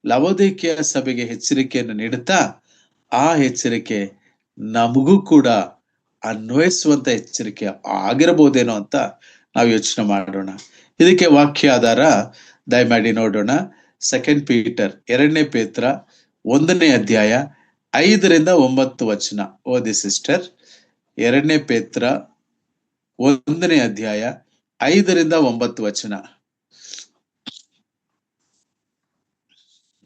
ಲವೋದಿಕೀಯ ಸಭೆಗೆ ಎಚ್ಚರಿಕೆಯನ್ನು ನೀಡುತ್ತಾ ಆ ಎಚ್ಚರಿಕೆ ನಮಗೂ ಕೂಡ ಅನ್ವಯಿಸುವಂತ ಎಚ್ಚರಿಕೆ ಆಗಿರಬಹುದೇನೋ ಅಂತ ನಾವು ಯೋಚನೆ ಮಾಡೋಣ. ಇದಕ್ಕೆ ವಾಕ್ಯ ಆಧಾರ ದಯಮಾಡಿ ನೋಡೋಣ. 2 ಪೀಟರ್ 2ನೇ ಪೇತ್ರ 1ನೇ ಅಧ್ಯಾಯ 5ರಿಂದ 9 ವಚನ. ಓದಿ ಸಿಸ್ಟರ್. 2ನೇ ಪೇತ್ರ 1ನೇ ಅಧ್ಯಾಯ 5ರಿಂದ 9 ವಚನ.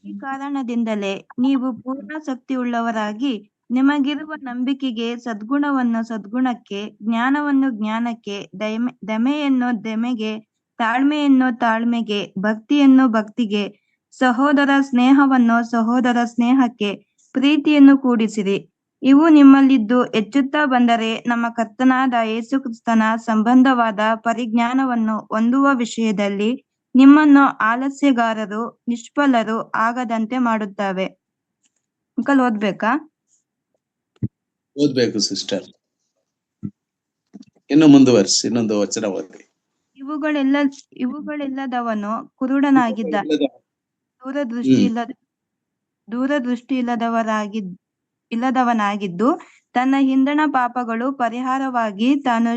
ಈ ಕಾರಣದಿಂದಲೇ ನೀವು ಪೂರ್ಣಾಸಕ್ತಿಯುಳ್ಳವರಾಗಿ ನಿಮಗಿರುವ ನಂಬಿಕೆಗೆ ಸದ್ಗುಣವನ್ನು ಸದ್ಗುಣಕ್ಕೆ, ಜ್ಞಾನವನ್ನು ಜ್ಞಾನಕ್ಕೆ, ದಮೆಯನ್ನು ದಮೆಗೆ, ತಾಳ್ಮೆಯನ್ನು ತಾಳ್ಮೆಗೆ, ಭಕ್ತಿಯನ್ನು ಭಕ್ತಿಗೆ, ಸಹೋದರ ಸ್ನೇಹವನ್ನು ಸಹೋದರ ಸ್ನೇಹಕ್ಕೆ, ಪ್ರೀತಿಯನ್ನು ಕೂಡಿಸಿರಿ. ಇವು ನಿಮ್ಮಲ್ಲಿದ್ದು ಹೆಚ್ಚುತ್ತಾ ಬಂದರೆ ನಮ್ಮ ಕರ್ತನಾದ ಯೇಸು ಕ್ರಿಸ್ತನ ಸಂಬಂಧವಾದ ಪರಿಜ್ಞಾನವನ್ನು ಹೊಂದುವ ವಿಷಯದಲ್ಲಿ ನಿಮ್ಮನ್ನು ಆಲಸ್ಯಗಾರರು ನಿಷ್ಫಲರು ಆಗದಂತೆ ಮಾಡುತ್ತವೆ. ಅಂಕಲ್ ಓದ್ಬೇಕಾ? ಓದ್ಬೇಕು ಸಿಸ್ಟರ್. ಇನ್ನು ಮುಂದುವರಿಸಿ, ಇನ್ನೊಂದು ವಚನ ಓದಿ. ಇವುಗಳಿಲ್ಲದವನು ಕುರುಡನಾಗಿದ್ದ, ದೂರದೃಷ್ಟಿ ಇಲ್ಲದವನಾಗಿದ್ದು ತನ್ನ ಹಿಂದಣ ಪಾಪಗಳು ಪರಿಹಾರವಾಗಿ ತಾನು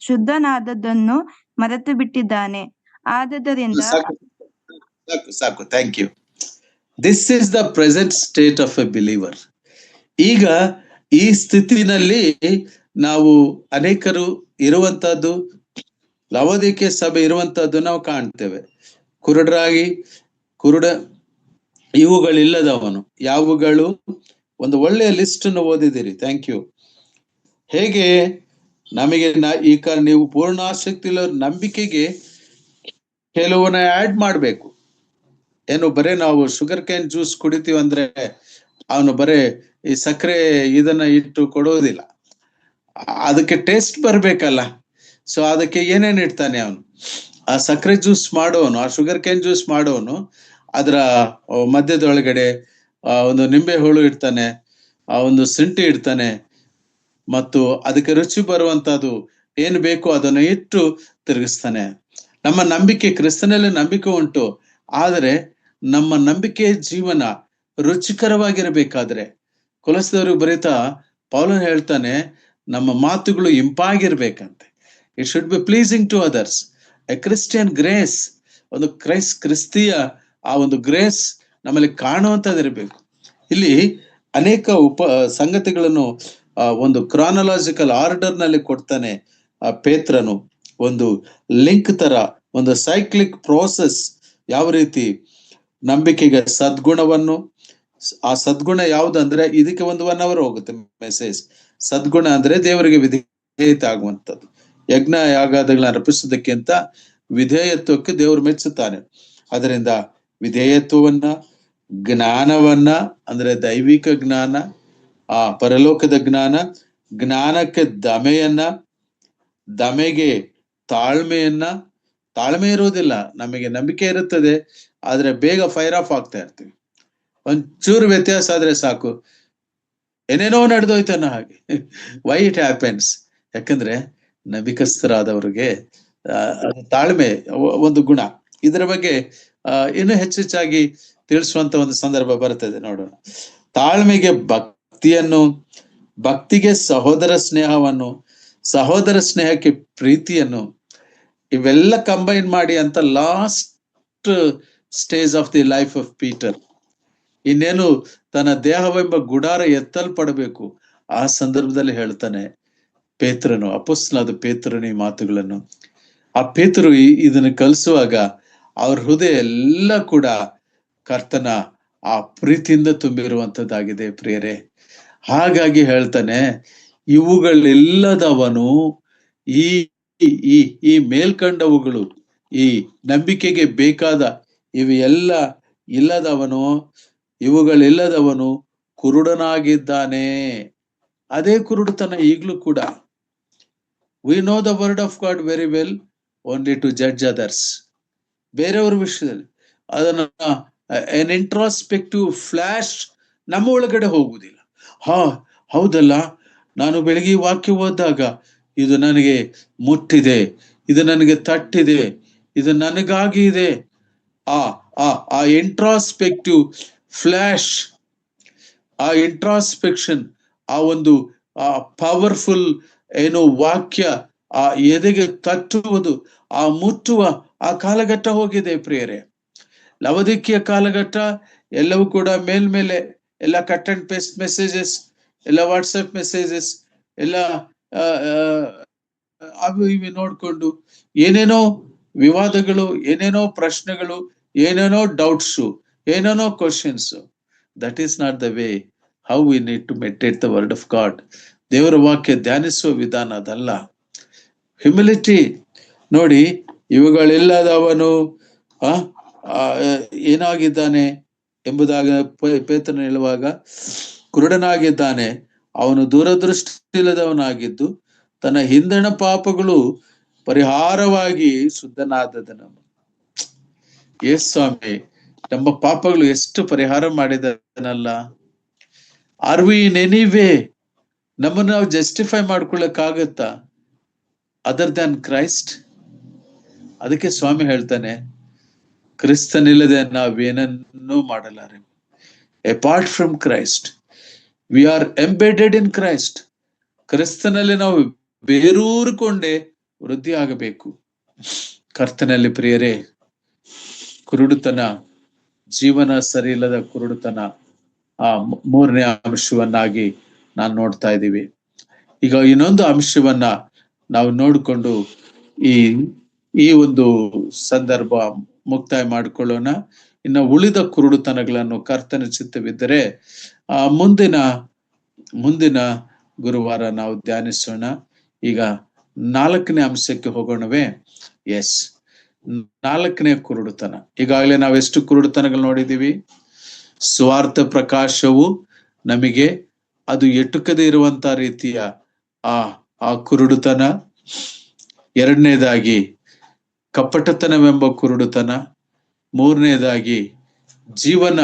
ಶುದ್ಧನಾದದ್ದನ್ನು ಮರೆತು ಬಿಟ್ಟಿದ್ದಾನೆ. ಆದದರಿಂದ ಸಾಕು. Thank you. This is the present state of a believer. ಈಗ ಈ ಸ್ಥಿತಿನಲ್ಲಿ ನಾವು ಅನೇಕರು ಇರುವಂತಹದ್ದು, ಲವೋದಿಕೀಯ ಸಭೆ ಇರುವಂತಹದ್ದು ನಾವು ಕಾಣ್ತೇವೆ. ಕುರುಡ ಇವುಗಳಿಲ್ಲದವನು. ಯಾವುಗಳು? ಒಂದು ಒಳ್ಳೆಯ ಲಿಸ್ಟ್ ಅನ್ನು ಓದಿದಿರಿ. Thank you. ಹೇಗೆ ನಮಗೆ ಈಗ ನೀವು ಪೂರ್ಣ ಆಸಕ್ತಿ ಇಲ್ಲ ನಂಬಿಕೆಗೆ ಕೆಲವನ್ನ ಆಡ್ ಮಾಡ್ಬೇಕು. ಏನು ಬರೇ ನಾವು ಶುಗರ್ ಕ್ಯಾನ್ ಜ್ಯೂಸ್ ಕುಡಿತೀವಿ ಅಂದ್ರೆ ಅವನು ಬರೇ ಈ ಸಕ್ಕರೆ ಇದನ್ನ ಇಟ್ಟು ಕೊಡೋದಿಲ್ಲ, ಅದಕ್ಕೆ ಟೇಸ್ಟ್ ಬರ್ಬೇಕಲ್ಲ. ಸೊ ಅದಕ್ಕೆ ಏನೇನ್ ಇಡ್ತಾನೆ ಅವನು? ಆ ಸಕ್ಕರೆ ಜ್ಯೂಸ್ ಮಾಡೋನು, ಆ ಶುಗರ್ ಕ್ಯಾನ್ ಜ್ಯೂಸ್ ಮಾಡೋನು ಅದರ ಮಧ್ಯದೊಳಗಡೆ ಒಂದು ನಿಂಬೆ ಹುಳು ಇಡ್ತಾನೆ, ಆ ಒಂದು ಶುಂಠಿ ಇಡ್ತಾನೆ, ಮತ್ತು ಅದಕ್ಕೆ ರುಚಿ ಬರುವಂತದ್ದು ಏನು ಬೇಕೋ ಅದನ್ನು ಇಟ್ಟು ತಿರುಗಿಸ್ತಾನೆ. ನಮ್ಮ ನಂಬಿಕೆ, ಕ್ರಿಸ್ತನಲ್ಲಿ ನಂಬಿಕೆ ಉಂಟು, ಆದರೆ ನಮ್ಮ ನಂಬಿಕೆ ಜೀವನ ರುಚಿಕರವಾಗಿರ್ಬೇಕಾದ್ರೆ, ಕೊಲೊಸ್ಸದವರಿಗೆ ಬರೀತಾ ಪೌಲನು ಹೇಳ್ತಾನೆ, ನಮ್ಮ ಮಾತುಗಳು ಇಂಪಾಗಿರ್ಬೇಕಂತೆ. It should be pleasing to others. A Christian grace, ಒಂದು ಕ್ರಿಸ್ತಿಯ ಆ ಒಂದು ಗ್ರೇಸ್ ನಮ್ಮಲ್ಲಿ ಕಾಣುವಂಥದ್ದಿರಬೇಕು. ಇಲ್ಲಿ ಅನೇಕ ಸಂಗತಿಗಳನ್ನು ಒಂದು ಕ್ರಾನಲಾಜಿಕಲ್ ಆರ್ಡರ್ ನಲ್ಲಿ ಕೊಡ್ತಾನೆ ಪೇತ್ರನು. ಒಂದು ಲಿಂಕ್ ತರ, ಒಂದು ಸೈಕ್ಲಿಕ್ ಪ್ರೋಸೆಸ್. ಯಾವ ರೀತಿ ನಂಬಿಕೆಗೆ ಸದ್ಗುಣವನ್ನು, ಆ ಸದ್ಗುಣ ಯಾವುದಂದ್ರೆ ಇದಕ್ಕೆ ಒಂದು 1 hour ಹೋಗುತ್ತೆ ಮೆಸೇಜ್. ಸದ್ಗುಣ ಅಂದ್ರೆ ದೇವರಿಗೆ ವಿಧೇಯತೆ ಆಗುವಂಥದ್ದು. ಯಜ್ಞ ಯಾಗಾದಿಗಳನ್ನ ಅರ್ಪಿಸೋದಕ್ಕಿಂತ ವಿಧೇಯತ್ವಕ್ಕೆ ದೇವರು ಮೆಚ್ಚುತ್ತಾನೆ. ಅದರಿಂದ ವಿಧೇಯತ್ವವನ್ನ, ಜ್ಞಾನವನ್ನ ಅಂದ್ರೆ ದೈವಿಕ ಜ್ಞಾನ, ಆ ಪರಲೋಕದ ಜ್ಞಾನ, ಜ್ಞಾನಕ್ಕೆ ದಮೆಯನ್ನ, ದಮೆಗೆ ತಾಳ್ಮೆಯನ್ನ. ತಾಳ್ಮೆ ಇರುವುದಿಲ್ಲ, ನಮಗೆ ನಂಬಿಕೆ ಇರುತ್ತದೆ, ಆದ್ರೆ ಬೇಗ ಫೈರ್ ಆಫ್ ಆಗ್ತಾ ಇರ್ತೀವಿ. ಒಂಚೂರು ವ್ಯತ್ಯಾಸ ಆದ್ರೆ ಸಾಕು, ಏನೇನೋ ನಡೆದೋಯ್ತಾನ ಹಾಗೆ. Why it happens? ಯಾಕಂದ್ರೆ ನಂಬಿಕಸ್ಥರಾದವರಿಗೆ ತಾಳ್ಮೆ ಒಂದು ಗುಣ. ಇದರ ಬಗ್ಗೆ ಇನ್ನೂ ಹೆಚ್ಚೆಚ್ಚಾಗಿ ತಿಳಿಸುವಂತ ಒಂದು ಸಂದರ್ಭ ಬರ್ತದೆ, ನೋಡೋಣ. ತಾಳ್ಮೆಗೆ ಭಕ್ತಿಯನ್ನು, ಭಕ್ತಿಗೆ ಸಹೋದರ ಸ್ನೇಹವನ್ನು, ಸಹೋದರ ಸ್ನೇಹಕ್ಕೆ ಪ್ರೀತಿಯನ್ನು, ಇವೆಲ್ಲ ಕಂಬೈನ್ ಮಾಡಿ ಅಂತ last stage of the life of Peter. ಇನ್ನೇನು ತನ್ನ ದೇಹವೆಂಬ ಗುಡಾರ ಎತ್ತಲ್ಪಡಬೇಕು, ಆ ಸಂದರ್ಭದಲ್ಲಿ ಹೇಳ್ತಾನೆ ಪೇತ್ರನು, ಅಪೊಸ್ತಲನಾದ ಪೇತ್ರನು ಈ ಮಾತುಗಳನ್ನು. ಆ ಪೇತ್ರರು ಇದನ್ನು ಕಲಿಸುವಾಗ ಅವ್ರ ಹೃದಯ ಎಲ್ಲ ಕೂಡ ಕರ್ತನ ಆ ಪ್ರೀತಿಯಿಂದ ತುಂಬಿರುವಂತದ್ದಾಗಿದೆ ಪ್ರಿಯರೇ. ಹಾಗಾಗಿ ಹೇಳ್ತಾನೆ, ಇವುಗಳೆಲ್ಲದವನು ಈ ಈ ಈ ಮೇಲ್ಕಂಡವುಗಳು, ಈ ನಂಬಿಕೆಗೆ ಬೇಕಾದ ಇವು ಎಲ್ಲ ಇಲ್ಲದವನು, ಇವುಗಳಿಲ್ಲದವನು ಕುರುಡನಾಗಿದ್ದಾನೆ. ಅದೇ ಕುರುಡುತನ ಈಗಲೂ ಕೂಡ. We know the word of God very well, only to judge others. ಬೇರೆಯವ್ರ ವಿಷಯದಲ್ಲಿ ಅದನ್ನ ಎನ್ ಇಂಟ್ರಾಸ್ಪೆಕ್ಟಿವ್ ಫ್ಲಾಶ್ ನಮ್ಮ ಒಳಗಡೆ ಹೋಗುವುದಿಲ್ಲ. ಹೌದಲ್ಲ, ನಾನು ಬೆಳಗ್ಗೆ ವಾಕ್ಯ ಓದಿದಾಗ ಇದು ನನಗೆ ಮುಟ್ಟಿದೆ, ಇದು ನನಗೆ ತಟ್ಟಿದೆ, ಇದು ನನಗಾಗಿ ಇದೆ. ಆ ಇಂಟ್ರಾಸ್ಪೆಕ್ಟಿವ್ ಫ್ಲಾಶ್, ಆ ಇಂಟ್ರಾಸ್ಪೆಕ್ಷನ್, ಆ ಒಂದು ಪವರ್ಫುಲ್ ಏನು ವಾಕ್ಯ ಆ ಎದೆಗೆ ತಟ್ಟುವುದು, ಆ ಮುಟ್ಟುವ ಆ ಕಾಲಘಟ್ಟ ಹೋಗಿದೆ ಪ್ರಿಯರೇ. ಲವದಿಕ್ಕಿಯ ಕಾಲಘಟ್ಟ ಎಲ್ಲವೂ ಕೂಡ ಮೇಲ್ಮೇಲೆ ಎಲ್ಲ ಕಟ್ ಅಂಡ್ ಪೇಸ್ಟ್ ಮೆಸೇಜಸ್, ಎಲ್ಲ ವಾಟ್ಸಪ್ ಮೆಸೇಜಸ್, ಎಲ್ಲ ಅವು ಇವು ನೋಡ್ಕೊಂಡು ಏನೇನೋ ವಿವಾದಗಳು, ಏನೇನೋ ಪ್ರಶ್ನೆಗಳು, ಏನೇನೋ ಡೌಟ್ಸು, ಏನೇನೋ questions. That is not the way how we need to meditate the word of God. ದೇವರ ವಾಕ್ಯ ಧ್ಯಾನಿಸುವ ವಿಧಾನ ಅದಲ್ಲ. ಹ್ಯುಮಿಲಿಟಿ ನೋಡಿ, ಇವುಗಳೆಲ್ಲದವನು ಏನಾಗಿದ್ದಾನೆ ಎಂಬುದಾಗ ಪೇತ್ರನು ಹೇಳುವಾಗ, ಕುರುಡನಾಗಿದ್ದಾನೆ, ಅವನು ದೂರದೃಷ್ಟಿ ಇಲ್ಲದವನಾಗಿದ್ದು ತನ್ನ ಹಿಂದಣ ಪಾಪಗಳು ಪರಿಹಾರವಾಗಿ ಶುದ್ಧನಾದದನು. ಯೇಸು ಸ್ವಾಮಿ ನಮ್ಮ ಪಾಪಗಳು ಎಷ್ಟು ಪರಿಹಾರ ಮಾಡಿದನಲ್ಲ. Are we in any way ನಮ್ಮನ್ನು ನಾವು ಜಸ್ಟಿಫೈ ಮಾಡ್ಕೊಳ್ಳಕ್ಕಾಗತ್ತಾ ಅದರ್ ದ್ಯಾನ್ ಕ್ರೈಸ್ಟ್? ಅದಕ್ಕೆ ಸ್ವಾಮಿ ಹೇಳ್ತಾನೆ, ಕ್ರಿಸ್ತನಿಲ್ಲದೆ ನಾವೇನನ್ನೂ ಮಾಡಲಾರೆ. Apart from Christ we are embedded in Christ. ಕ್ರಿಸ್ತನಲ್ಲಿ ನಾವು ಬೇರೂರಿಕೊಂಡೇ ವೃದ್ಧಿ ಆಗಬೇಕು. ಕರ್ತನಲ್ಲಿ ಪ್ರಿಯರೇ, ಕುರುಡುತನ, ಜೀವನ ಸರಿ ಇಲ್ಲದ ಕುರುಡುತನ, ಆ ಮೂರನೇ ಅಂಶವನ್ನಾಗಿ ನಾನು ನೋಡ್ತಾ ಇದ್ದೀವಿ. ಈಗ ಇನ್ನೊಂದು ಅಂಶವನ್ನ ನಾವು ನೋಡಿಕೊಂಡು ಈ ಒಂದು ಸಂದರ್ಭ ಮುಕ್ತಾಯ ಮಾಡಿಕೊಳ್ಳೋಣ. ಇನ್ನು ಉಳಿದ ಕುರುಡುತನಗಳನ್ನು ಕರ್ತನ ಚಿತ್ತವಿದ್ದರೆ ಮುಂದಿನ ಗುರುವಾರ ನಾವು ಧ್ಯಾನಿಸೋಣ. ಈಗ 4ನೇ ಅಂಶಕ್ಕೆ ಹೋಗೋಣವೇ? ಎಸ್, 4ನೇ ಕುರುಡುತನ. ಈಗಾಗಲೇ ನಾವೆಷ್ಟು ಕುರುಡುತನಗಳು ನೋಡಿದೀವಿ. ಸ್ವಾರ್ಥ ಪ್ರಕಾಶವು ನಮಗೆ ಅದು ಎಟುಕದೇ ಇರುವಂತ ರೀತಿಯ ಆ ಕುರುಡುತನ. ಎರಡನೇದಾಗಿ ಕಪಟತನವೆಂಬ ಕುರುಡುತನ. ಮೂರನೇದಾಗಿ ಜೀವನ,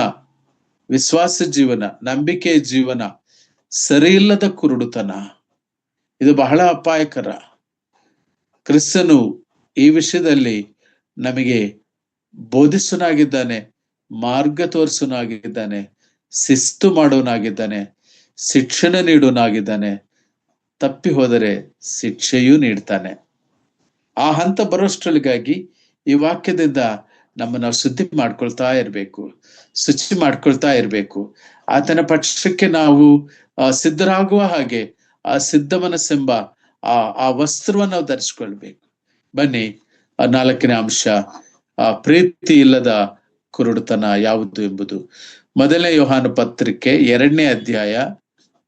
ವಿಶ್ವಾಸ ಜೀವನ, ನಂಬಿಕೆ ಜೀವನ ಸರಿಯಿಲ್ಲದ ಕುರುಡುತನ. ಇದು ಬಹಳ ಅಪಾಯಕರ. ಕ್ರಿಸ್ತನು ಈ ವಿಷಯದಲ್ಲಿ ನಮಗೆ ಬೋಧಿಸುನಾಗಿದ್ದಾನೆ, ಮಾರ್ಗ ತೋರಿಸುನಾಗಿದ್ದಾನೆ, ಶಿಸ್ತು ಮಾಡೋನಾಗಿದ್ದಾನೆ, ಶಿಕ್ಷಣ ನೀಡೋನಾಗಿದ್ದಾನೆ. ತಪ್ಪಿ ಹೋದರೆ ಶಿಕ್ಷೆಯೂ ನೀಡ್ತಾನೆ. ಆ ಹಂತ ಬರೋಷ್ಟ್ರೊಳಗಾಗಿ ಈ ವಾಕ್ಯದಿಂದ ನಮ್ಮನ್ನು ಶುದ್ಧಿ ಮಾಡ್ಕೊಳ್ತಾ ಇರ್ಬೇಕು, ಶುಚಿ ಮಾಡ್ಕೊಳ್ತಾ ಇರ್ಬೇಕು. ಆತನ ಪಕ್ಷಕ್ಕೆ ನಾವು ಸಿದ್ಧರಾಗುವ ಹಾಗೆ ಆ ಸಿದ್ಧ ಮನಸ್ಸೆಂಬ ಆ ವಸ್ತ್ರವನ್ನು ನಾವು ಧರಿಸ್ಕೊಳ್ಬೇಕು. ಬನ್ನಿ, 4ನೇ ಅಂಶ, ಪ್ರೀತಿ ಇಲ್ಲದ ಕುರುಡುತನ ಯಾವುದು ಎಂಬುದು. 1ನೇ ಯೋಹಾನ ಪತ್ರಿಕೆ 2ನೇ ಅಧ್ಯಾಯ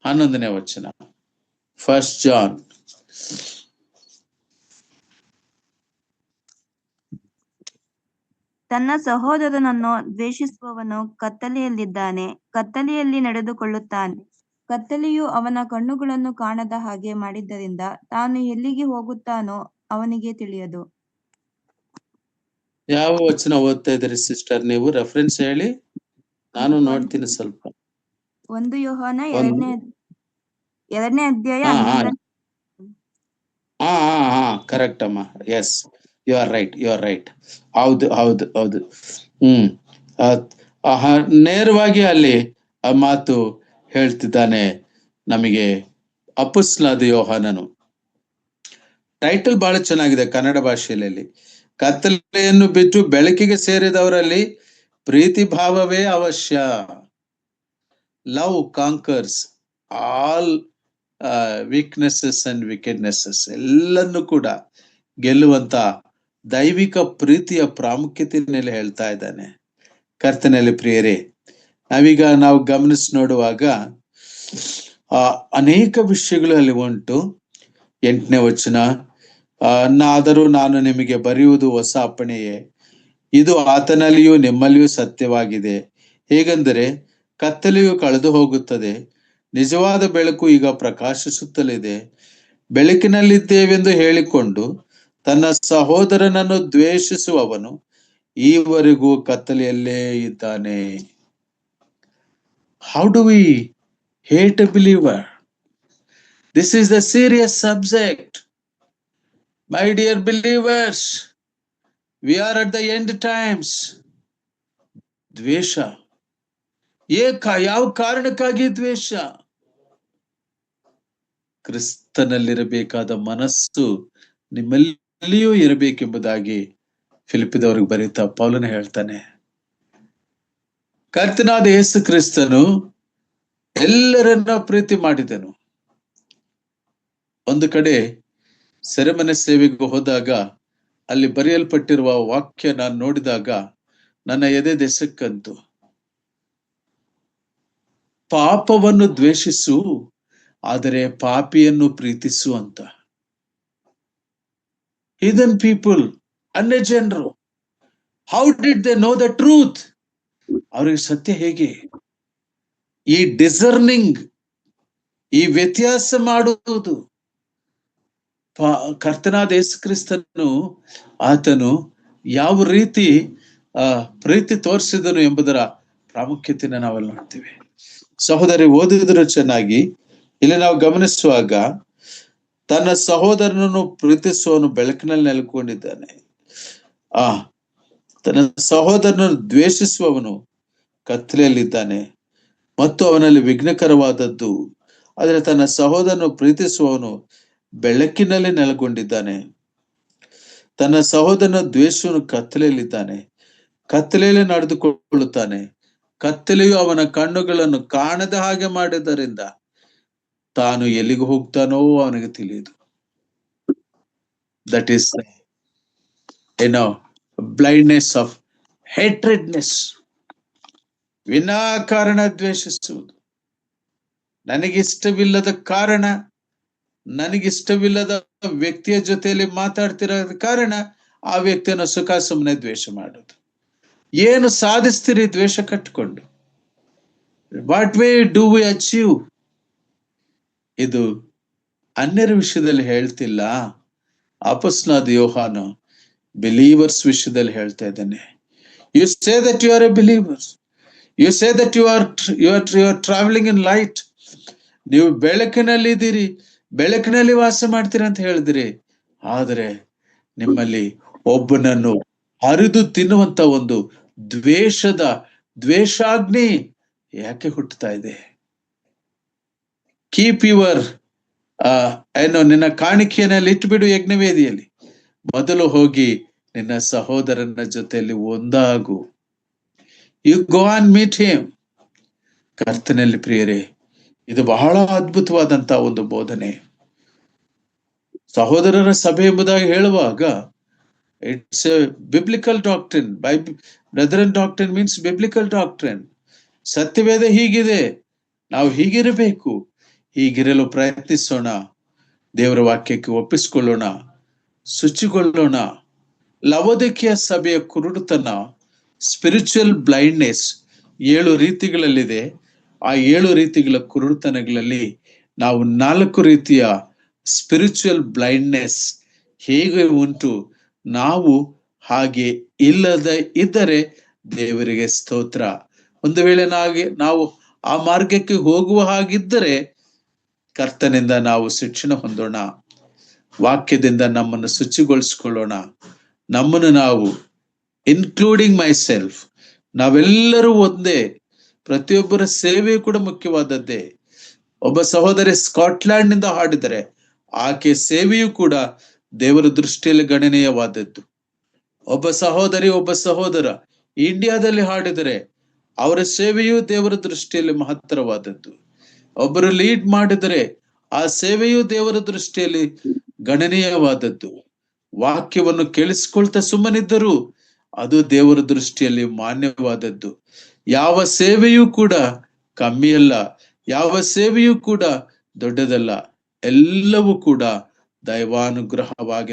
11ನೇ ವಚನ. 1 ಜಾನ್. ತನ್ನ ಸಹೋದರನನ್ನು ದ್ವೇಷಿಸುವವನು ಕತ್ತಲೆಯಲ್ಲಿದ್ದಾನೆ, ಕತ್ತಲೆಯಲ್ಲಿ ನಡೆದುಕೊಳ್ಳುತ್ತಾನೆ. ಕತ್ತಲೆಯು ಅವನ ಕಣ್ಣುಗಳನ್ನು ಕಾಣದ ಹಾಗೆ ಮಾಡಿದ್ದರಿಂದ ತಾನು ಎಲ್ಲಿಗೆ ಹೋಗುತ್ತಾನೋ ಅವನಿಗೆ ತಿಳಿಯದು. ಯಾವ ವಚನ ಓದ್ತಾ ಇದ್ದೀರಿ ಸಿಸ್ಟರ್ ನೀವು? ರೆಫರೆನ್ಸ್ ಹೇಳಿ, ನಾನು ನೋಡ್ತೀನಿ ಸ್ವಲ್ಪ. 1 ಯೋಹಾನ 2ನೇ ಅಧ್ಯಾಯ. ಕರೆಕ್ಟ್ ಅಮ್ಮ. Yes, you are right. ಹೌದು. ನೇರವಾಗಿ ಅಲ್ಲಿ ಆ ಮಾತು ಹೇಳ್ತಿದ್ದಾನೆ ನಮಗೆ ಅಪೊಸ್ತಲನಾದ ಯೋಹಾನನು. ಟೈಟಲ್ ಬಹಳ ಚೆನ್ನಾಗಿದೆ ಕನ್ನಡ ಭಾಷೆಯಲ್ಲಿ. ಕತ್ತಲೆಯನ್ನು ಬಿಟ್ಟು ಬೆಳಕಿಗೆ ಸೇರಿದವರಲ್ಲಿ ಪ್ರೀತಿ ಭಾವವೇ ಅವಶ್ಯ. Love conquers all weaknesses and wickednesses. ಎಲ್ಲನ್ನು ಕೂಡ ಗೆಲ್ಲುವಂತ ದೈವಿಕ ಪ್ರೀತಿಯ ಪ್ರಾಮುಖ್ಯತೆಯಲ್ಲಿ ಹೇಳ್ತಾ ಇದ್ದಾನೆ. ಕರ್ತನಲ್ಲಿ ಪ್ರಿಯರೇ, ನಾವು ಗಮನಿಸಿ ನೋಡುವಾಗ ಅನೇಕ ವಿಷಯಗಳು ಅಲ್ಲಿ ಉಂಟು. 8ನೇ ವಚನ, ಆದರೂ ನಾನು ನಿಮಗೆ ಬರೆಯುವುದು ಹೊಸ ಅಪ್ಪಣೆಯೇ, ಇದು ಆತನಲ್ಲಿಯೂ ನಿಮ್ಮಲ್ಲಿಯೂ ಸತ್ಯವಾಗಿದೆ. ಹೇಗೆಂದರೆ ಕತ್ತಲೆಯು ಕಳೆದು ಹೋಗುತ್ತದೆ, ನಿಜವಾದ ಬೆಳಕು ಈಗ ಪ್ರಕಾಶಿಸುತ್ತಲಿದೆ. ಬೆಳಕಿನಲ್ಲಿದ್ದೇವೆಂದು ಹೇಳಿಕೊಂಡು ತನ್ನ ಸಹೋದರನನ್ನು ದ್ವೇಷಿಸುವವನು ಈವರೆಗೂ ಕತ್ತಲೆಯಲ್ಲೇ ಇದ್ದಾನೆ. How do we hate a believer? This is the serious subject. My dear believers, we are at the end times. ದ್ವೇಷ ಯಾವ ಕಾರಣಕ್ಕಾಗಿ ದ್ವೇಷ? ಕ್ರಿಸ್ತನಲ್ಲಿರಬೇಕಾದ ಮನಸ್ಸು ನಿಮ್ಮಲ್ಲಿಯೂ ಇರಬೇಕೆಂಬುದಾಗಿ ಫಿಲಿಪ್ಪಿದವರಿಗೆ ಬರೀತಾ ಪೌಲನು ಹೇಳ್ತಾನೆ. ಕರ್ತನಾದ ಯೇಸು ಕ್ರಿಸ್ತನು ಎಲ್ಲರನ್ನ ಪ್ರೀತಿ ಮಾಡಿದನು. ಒಂದು ಕಡೆ ಸೆರೆಮನೆ ಸೇವೆಗೆ ಹೋದಾಗ ಅಲ್ಲಿ ಬರೆಯಲ್ಪಟ್ಟಿರುವ ವಾಕ್ಯ ನಾನು ನೋಡಿದಾಗ ನನ್ನ ಎದೆ ದೆಸಕ್ಕಂತು. ಪಾಪವನ್ನು ದ್ವೇಷಿಸು, ಆದರೆ ಪಾಪಿಯನ್ನು ಪ್ರೀತಿಸು ಅಂತ. ಹಿಡನ್ ಪೀಪಲ್, ಅನ್ಯ ಜನರು, how did they know the truth? ಅವರಿಗೆ ಸತ್ಯ ಹೇಗೆ? ಈ ಡಿಸರ್ನಿಂಗ್, ಈ ವ್ಯತ್ಯಾಸ ಮಾಡುವುದು ಕರ್ತನಾದ ಯೇಸು ಕ್ರಿಸ್ತನು ಆತನು ಯಾವ ರೀತಿ ಪ್ರೀತಿ ತೋರಿಸಿದನು ಎಂಬುದರ ಪ್ರಾಮುಖ್ಯತೆಯನ್ನು ನಾವಲ್ಲಿ ನೋಡ್ತೀವಿ. ಸಹೋದರಿ ಓದಿದ್ರು ಚೆನ್ನಾಗಿ. ಇಲ್ಲಿ ನಾವು ಗಮನಿಸುವಾಗ ತನ್ನ ಸಹೋದರನನ್ನು ಪ್ರೀತಿಸುವವನು ಬೆಳಕಿನಲ್ಲಿ ನೆಲೆಗೊಂಡಿದ್ದಾನೆ. ತನ್ನ ಸಹೋದರನನ್ನು ದ್ವೇಷಿಸುವವನು ಕತ್ತಲೆಯಲ್ಲಿದ್ದಾನೆ ಮತ್ತು ಅವನಲ್ಲಿ ವಿಘ್ನಕರವಾದದ್ದು. ಆದರೆ ತನ್ನ ಸಹೋದರನು ಪ್ರೀತಿಸುವವನು ಬೆಳಕಿನಲ್ಲಿ ನೆಲೆಗೊಂಡಿದ್ದಾನೆ. ತನ್ನ ಸಹೋದರನ ದ್ವೇಷವನ್ನು ಕತ್ತಲೆಯಲ್ಲಿದ್ದಾನೆ, ಕತ್ತಲೆಯಲ್ಲಿ ನಡೆದುಕೊಳ್ಳುತ್ತಾನೆ. ಕತ್ತಲೆಯು ಅವನ ಕಣ್ಣುಗಳನ್ನು ಕಾಣದ ಹಾಗೆ ಮಾಡಿದ್ದರಿಂದ ತಾನು ಎಲ್ಲಿಗೆ ಹೋಗ್ತಾನೋ ಅವನಿಗೆ ತಿಳಿಯದು. That is blindness of hatredness. ವಿನಾಕಾರಣ ದ್ವೇಷಿಸುವುದು, ನನಗಿಷ್ಟವಿಲ್ಲದ ಕಾರಣ, ನನಗಿಷ್ಟವಿಲ್ಲದ ವ್ಯಕ್ತಿಯ ಜೊತೆಯಲ್ಲಿ ಮಾತಾಡ್ತಿರೋದ ಕಾರಣ ಆ ವ್ಯಕ್ತಿಯನ್ನು ಸುಖ ಸುಮ್ಮನೆ ದ್ವೇಷ ಮಾಡೋದು. ಏನು ಸಾಧಿಸ್ತೀರಿ ದ್ವೇಷ ಕಟ್ಟಿಕೊಂಡು? What way do we achieve? ಇದು ಅನ್ಯರ ವಿಷಯದಲ್ಲಿ ಹೇಳ್ತಿಲ್ಲ, ಅಪೊಸ್ತಲನಾದ ಯೋಹಾನ ಬಿಲೀವರ್ಸ್ ವಿಷಯದಲ್ಲಿ ಹೇಳ್ತಾ ಇದ್ದಾನೆ. You say that you are a believers, you say that you are travelling in light. ನೀವು ಬೆಳಕಿನಲ್ಲಿದ್ದೀರಿ, ಬೆಳಕಿನಲ್ಲಿ ವಾಸ ಮಾಡ್ತೀರಿ ಅಂತ ಹೇಳಿದಿರಿ. ಆದರೆ ನಿಮ್ಮಲ್ಲಿ ಒಬ್ಬನನ್ನು ಹರಿದು ತಿನ್ನುವಂತ ಒಂದು ದ್ವೇಷಾಗ್ನಿ ಯಾಕೆ ಹುಟ್ಟುತ್ತಾ ಇದೆ? ಕೀಪ್ ಯುವರ್ ನಿನ್ನ ಕಾಣಿಕೆಯಲ್ಲಿ ಇಟ್ಬಿಡು ಯಜ್ಞವೇದಿಯಲ್ಲಿ. ಮೊದಲು ಹೋಗಿ ನಿನ್ನ ಸಹೋದರನ ಜೊತೆಯಲ್ಲಿ ಒಂದಾಗು. You go and meet him. ಕರ್ತನಲ್ಲಿ ಪ್ರಿಯರೇ, ಇದು ಬಹಳ ಅದ್ಭುತವಾದಂತ ಒಂದು ಬೋಧನೆ. ಸಹೋದರರ ಸಭೆ ಎಂಬುದಾಗಿ ಹೇಳುವಾಗ it's A biblical doctrine. Brethren doctrine means biblical doctrine. ಸತ್ಯವೇದ ಹೀಗಿದೆ, ನಾವು ಹೀಗಿರಬೇಕು, ಹೀಗಿರಲು ಪ್ರಯತ್ನಿಸೋಣ, ದೇವರ ವಾಕ್ಯಕ್ಕೆ ಒಪ್ಪಿಸಿಕೊಳ್ಳೋಣ, ಶುಚಿಗೊಳ್ಳೋಣ. ಲವೋದಿಕೀಯ ಸಭೆಯ ಕುರುಡುತನ, ಸ್ಪಿರಿಚುವಲ್ ಬ್ಲೈಂಡ್ನೆಸ್ 7 ರೀತಿಗಳಲ್ಲಿದೆ. ಆ 7 ರೀತಿಗಳ ಕುರುಡುತನಗಳಲ್ಲಿ ನಾವು 4 ರೀತಿಯ ಸ್ಪಿರಿಚುವಲ್ ಬ್ಲೈಂಡ್ನೆಸ್ ಹೇಗೆ ಉಂಟು, ನಾವು ಹಾಗೆ ಇಲ್ಲದೆ ಇದ್ದರೆ ದೇವರಿಗೆ ಸ್ತೋತ್ರ. ಒಂದು ವೇಳೆ ನಾವು ಆ ಮಾರ್ಗಕ್ಕೆ ಹೋಗುವ ಹಾಗಿದ್ದರೆ ಕರ್ತನಿಂದ ನಾವು ಶಿಕ್ಷಣ ಹೊಂದೋಣ, ವಾಕ್ಯದಿಂದ ನಮ್ಮನ್ನು ಶುಚಿಗೊಳಿಸಿಕೊಳ್ಳೋಣ. ನಮ್ಮನ್ನು ನಾವು, ಇನ್ಕ್ಲೂಡಿಂಗ್ ಮೈ ಸೆಲ್ಫ್, ನಾವೆಲ್ಲರೂ ಒಂದೇ. ಪ್ರತಿಯೊಬ್ಬರ ಸೇವೆ ಕೂಡ ಮುಖ್ಯವಾದದ್ದೇ. ಒಬ್ಬ ಸಹೋದರಿ ಸ್ಕಾಟ್ಲ್ಯಾಂಡ್ ನಿಂದ ಹಾಡಿದರೆ ಆಕೆ ಸೇವೆಯೂ ಕೂಡ ದೇವರ ದೃಷ್ಟಿಯಲ್ಲಿ ಗಣನೀಯವಾದದ್ದು. ಒಬ್ಬ ಸಹೋದರಿ, ಒಬ್ಬ ಸಹೋದರ ಇಂಡಿಯಾದಲ್ಲಿ ಹಾಡಿದರೆ ಅವರ ಸೇವೆಯು ದೇವರ ದೃಷ್ಟಿಯಲ್ಲಿ ಮಹತ್ತರವಾದದ್ದು. ಒಬ್ಬರು ಲೀಡ್ ಮಾಡಿದರೆ ಆ ಸೇವೆಯು ದೇವರ ದೃಷ್ಟಿಯಲ್ಲಿ ಗಣನೀಯವಾದದ್ದು. ವಾಕ್ಯವನ್ನು ಕೇಳಿಸ್ಕೊಳ್ತಾ ಸುಮ್ಮನಿದ್ದರೂ ಅದು ದೇವರ ದೃಷ್ಟಿಯಲ್ಲಿ ಮಾನ್ಯವಾದದ್ದು. ಯಾವ ಸೇವೆಯೂ ಕೂಡ ಕಮ್ಮಿಯಲ್ಲ, ಯಾವ ಸೇವೆಯೂ ಕೂಡ ದೊಡ್ಡದಲ್ಲ, ಎಲ್ಲವೂ ಕೂಡ ದೈವಾನುಗ್ರಹವಾಗಿ